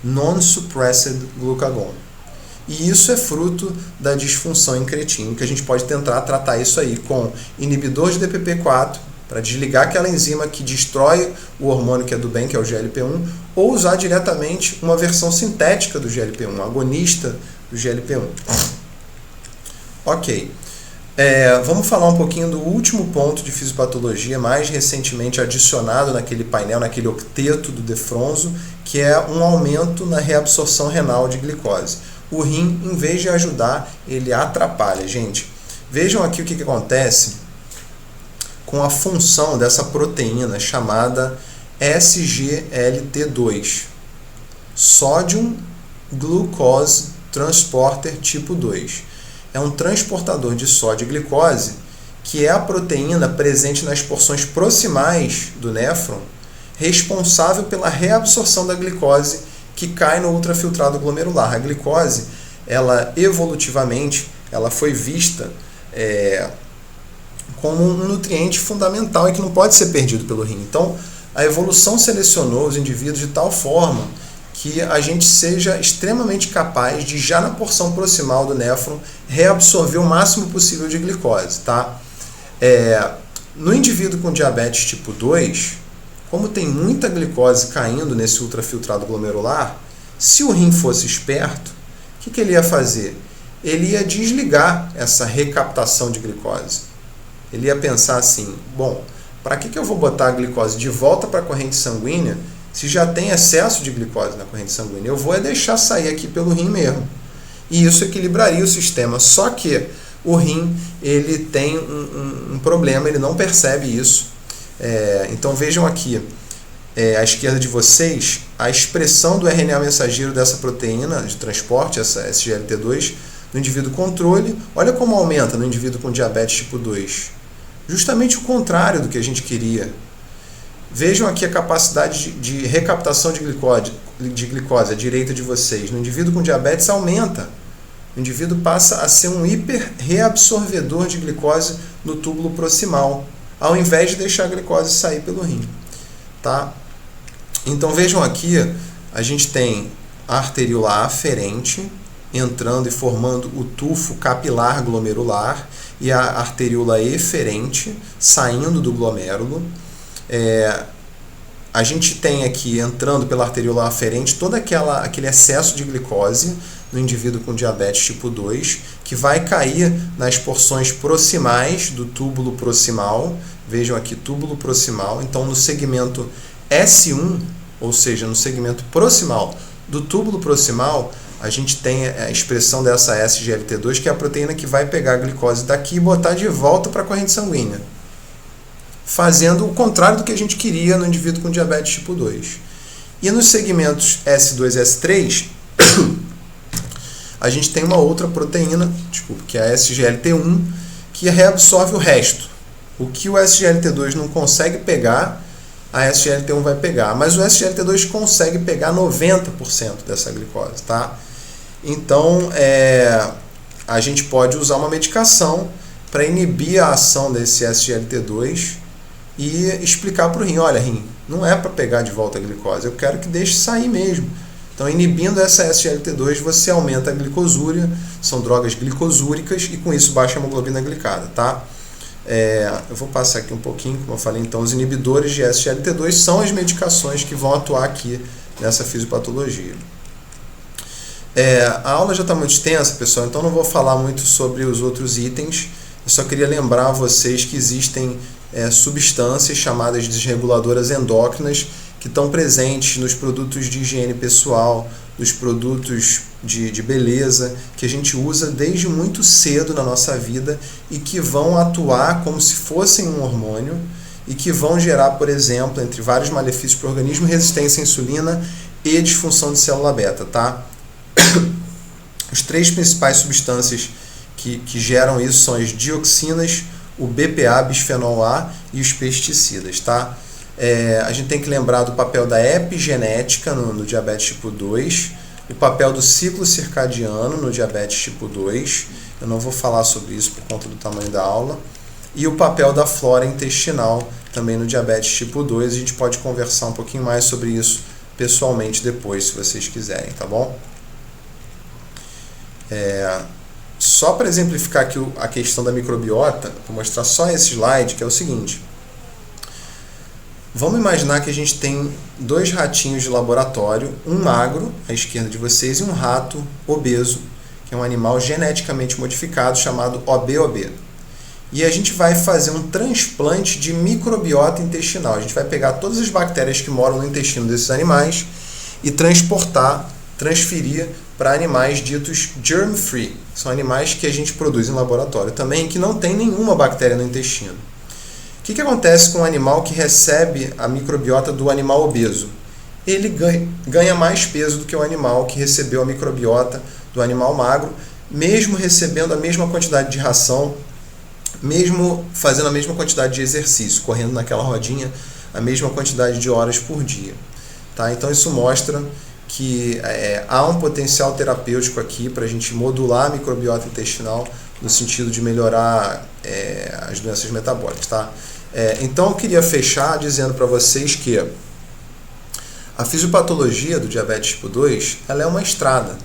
non-suppressed glucagon. E isso é fruto da disfunção incretínica. A gente pode tentar tratar isso aí com inibidor de DPP-4, para desligar aquela enzima que destrói o hormônio que é do bem, que é o GLP-1, ou usar diretamente uma versão sintética do GLP-1, um agonista do GLP-1. Ok. Vamos falar um pouquinho do último ponto de fisiopatologia, mais recentemente adicionado naquele painel, naquele octeto do Defronzo, que é um aumento na reabsorção renal de glicose. O rim, em vez de ajudar, ele atrapalha. Gente, vejam aqui o que acontece com a função dessa proteína chamada SGLT2, Sodium Glucose Transporter tipo 2. É um transportador de sódio e glicose, que é a proteína presente nas porções proximais do néfron, responsável pela reabsorção da glicose que cai no ultrafiltrado glomerular. A glicose, ela evolutivamente, ela foi vista como um nutriente fundamental e que não pode ser perdido pelo rim. Então, a evolução selecionou os indivíduos de tal forma que a gente seja extremamente capaz de, já na porção proximal do néfron, reabsorver o máximo possível de glicose. Tá? No indivíduo com diabetes tipo 2, como tem muita glicose caindo nesse ultrafiltrado glomerular, se o rim fosse esperto, o que ele ia fazer? Ele ia desligar essa recaptação de glicose. Ele ia pensar assim, bom, para que eu vou botar a glicose de volta para a corrente sanguínea se já tem excesso de glicose na corrente sanguínea? Eu vou deixar sair aqui pelo rim mesmo. E isso equilibraria o sistema. Só que o rim, ele tem um problema, ele não percebe isso. Então vejam aqui, à esquerda de vocês, a expressão do RNA mensageiro dessa proteína de transporte, essa SGLT2, no indivíduo controle. Olha como aumenta no indivíduo com diabetes tipo 2. Justamente o contrário do que a gente queria. Vejam aqui a capacidade de recaptação de glicose à direita de vocês. No indivíduo com diabetes aumenta. O indivíduo passa a ser um hiperreabsorvedor de glicose no túbulo proximal, ao invés de deixar a glicose sair pelo rim. Tá? Então vejam aqui, a gente tem a arteríola aferente, entrando e formando o tufo capilar glomerular e a arteríola eferente saindo do glomérulo. A gente tem aqui, entrando pela arteríola aferente, todo aquele excesso de glicose no indivíduo com diabetes tipo 2, que vai cair nas porções proximais do túbulo proximal. Vejam aqui, túbulo proximal. Então, no segmento S1, ou seja, no segmento proximal do túbulo proximal, a gente tem a expressão dessa SGLT2, que é a proteína que vai pegar a glicose daqui e botar de volta para a corrente sanguínea, fazendo o contrário do que a gente queria no indivíduo com diabetes tipo 2. E nos segmentos S2 e S3, a gente tem uma outra proteína, que é a SGLT1, que reabsorve o resto. O que o SGLT2 não consegue pegar, a SGLT1 vai pegar. Mas o SGLT2 consegue pegar 90% dessa glicose, tá? Então, a gente pode usar uma medicação para inibir a ação desse SGLT2 e explicar para o rim, olha, rim, não é para pegar de volta a glicose, eu quero que deixe sair mesmo. Então, inibindo essa SGLT2, você aumenta a glicosúria, são drogas glicosúricas, e com isso baixa a hemoglobina glicada, tá? Eu vou passar aqui um pouquinho, como eu falei, então, os inibidores de SGLT2 são as medicações que vão atuar aqui nessa fisiopatologia. A aula já está muito extensa, pessoal, então não vou falar muito sobre os outros itens. Eu só queria lembrar a vocês que existem substâncias chamadas desreguladoras endócrinas que estão presentes nos produtos de higiene pessoal, nos produtos de beleza, que a gente usa desde muito cedo na nossa vida e que vão atuar como se fossem um hormônio e que vão gerar, por exemplo, entre vários malefícios para o organismo, resistência à insulina e disfunção de célula beta, tá? As três principais substâncias que geram isso são as dioxinas, o BPA, bisfenol A, e os pesticidas, tá? A gente tem que lembrar do papel da epigenética no diabetes tipo 2, o papel do ciclo circadiano no diabetes tipo 2, eu não vou falar sobre isso por conta do tamanho da aula, e o papel da flora intestinal também no diabetes tipo 2, a gente pode conversar um pouquinho mais sobre isso pessoalmente depois, se vocês quiserem, tá bom? Só para exemplificar aqui a questão da microbiota, vou mostrar só esse slide, que é o seguinte. Vamos imaginar que a gente tem dois ratinhos de laboratório, um magro, à esquerda de vocês, e um rato obeso, que é um animal geneticamente modificado chamado OB-OB. E a gente vai fazer um transplante de microbiota intestinal. A gente vai pegar todas as bactérias que moram no intestino desses animais e transferir para animais ditos germ-free. São animais que a gente produz em laboratório também, que não tem nenhuma bactéria no intestino. O que acontece com um animal que recebe a microbiota do animal obeso? Ele ganha mais peso do que o animal que recebeu a microbiota do animal magro, mesmo recebendo a mesma quantidade de ração, mesmo fazendo a mesma quantidade de exercício, correndo naquela rodinha a mesma quantidade de horas por dia. Tá? Então isso mostra que há um potencial terapêutico aqui para a gente modular a microbiota intestinal no sentido de melhorar as doenças metabólicas. Tá? Então eu queria fechar dizendo para vocês que a fisiopatologia do diabetes tipo 2 ela é uma estrada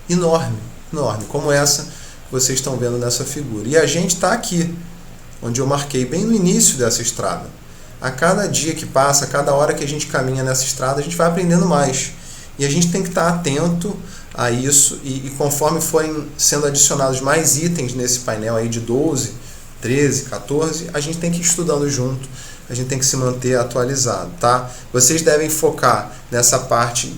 enorme, como essa que vocês estão vendo nessa figura. E a gente está aqui, onde eu marquei bem no início dessa estrada. A cada dia que passa, a cada hora que a gente caminha nessa estrada, a gente vai aprendendo mais. E a gente tem que estar atento a isso e conforme forem sendo adicionados mais itens nesse painel aí de 12, 13, 14, a gente tem que ir estudando junto, a gente tem que se manter atualizado, tá? Vocês devem focar nessa parte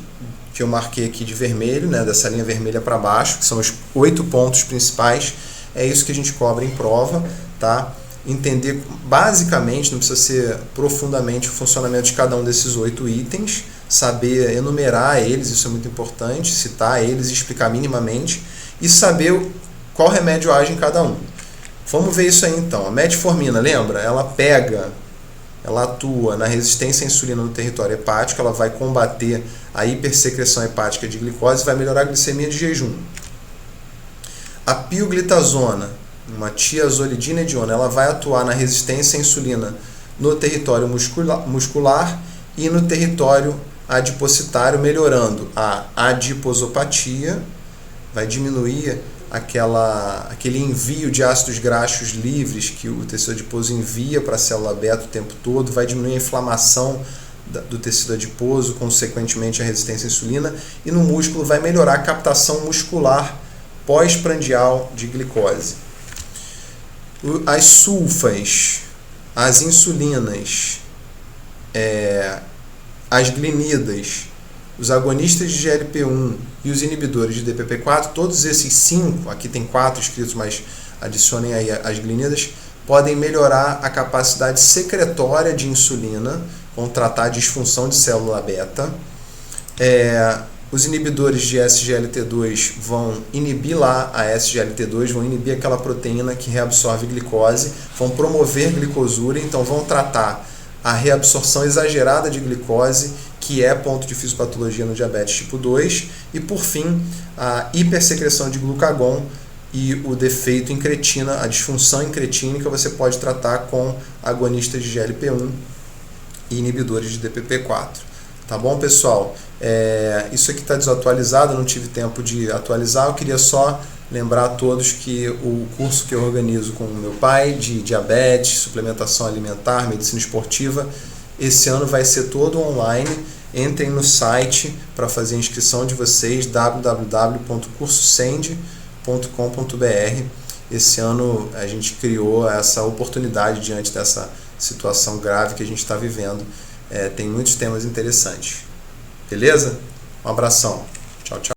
que eu marquei aqui de vermelho, né, dessa linha vermelha para baixo, que são os 8 pontos principais, é isso que a gente cobra em prova, tá? Entender basicamente, não precisa ser profundamente o funcionamento de cada um desses 8 itens, saber enumerar eles, isso é muito importante, citar eles, explicar minimamente e saber qual remédio age em cada um. Vamos ver isso aí então. A metformina, lembra? Ela atua na resistência à insulina no território hepático, ela vai combater a hipersecreção hepática de glicose e vai melhorar a glicemia de jejum. A pioglitazona, uma tiazolidinediona, ela vai atuar na resistência à insulina no território muscular e no território adipocitário, melhorando a adiposopatia vai diminuir aquele envio de ácidos graxos livres que o tecido adiposo envia para a célula beta o tempo todo, vai diminuir a inflamação do tecido adiposo, consequentemente a resistência à insulina, e no músculo vai melhorar a captação muscular pós-prandial de glicose. As sulfas, as insulinas, as glinidas, os agonistas de GLP-1 e os inibidores de DPP-4, todos esses 5, aqui tem 4 escritos, mas adicionem aí as glinidas, podem melhorar a capacidade secretória de insulina, vão tratar a disfunção de célula beta. Os inibidores de SGLT2 vão inibir lá a SGLT2, vão inibir aquela proteína que reabsorve glicose, vão promover glicosura, então vão tratar a reabsorção exagerada de glicose, que é ponto de fisiopatologia no diabetes tipo 2, e por fim, a hipersecreção de glucagon e o defeito em cretina, a disfunção incretínica, você pode tratar com agonistas de GLP-1 e inibidores de DPP-4. Tá bom, pessoal? Isso aqui está desatualizado, não tive tempo de atualizar, eu queria só lembrar a todos que o curso que eu organizo com o meu pai de diabetes, suplementação alimentar, medicina esportiva, esse ano vai ser todo online. Entrem no site para fazer a inscrição de vocês, www.cursosend.com.br. Esse ano a gente criou essa oportunidade diante dessa situação grave que a gente está vivendo. Tem muitos temas interessantes. Beleza? Um abração. Tchau, tchau.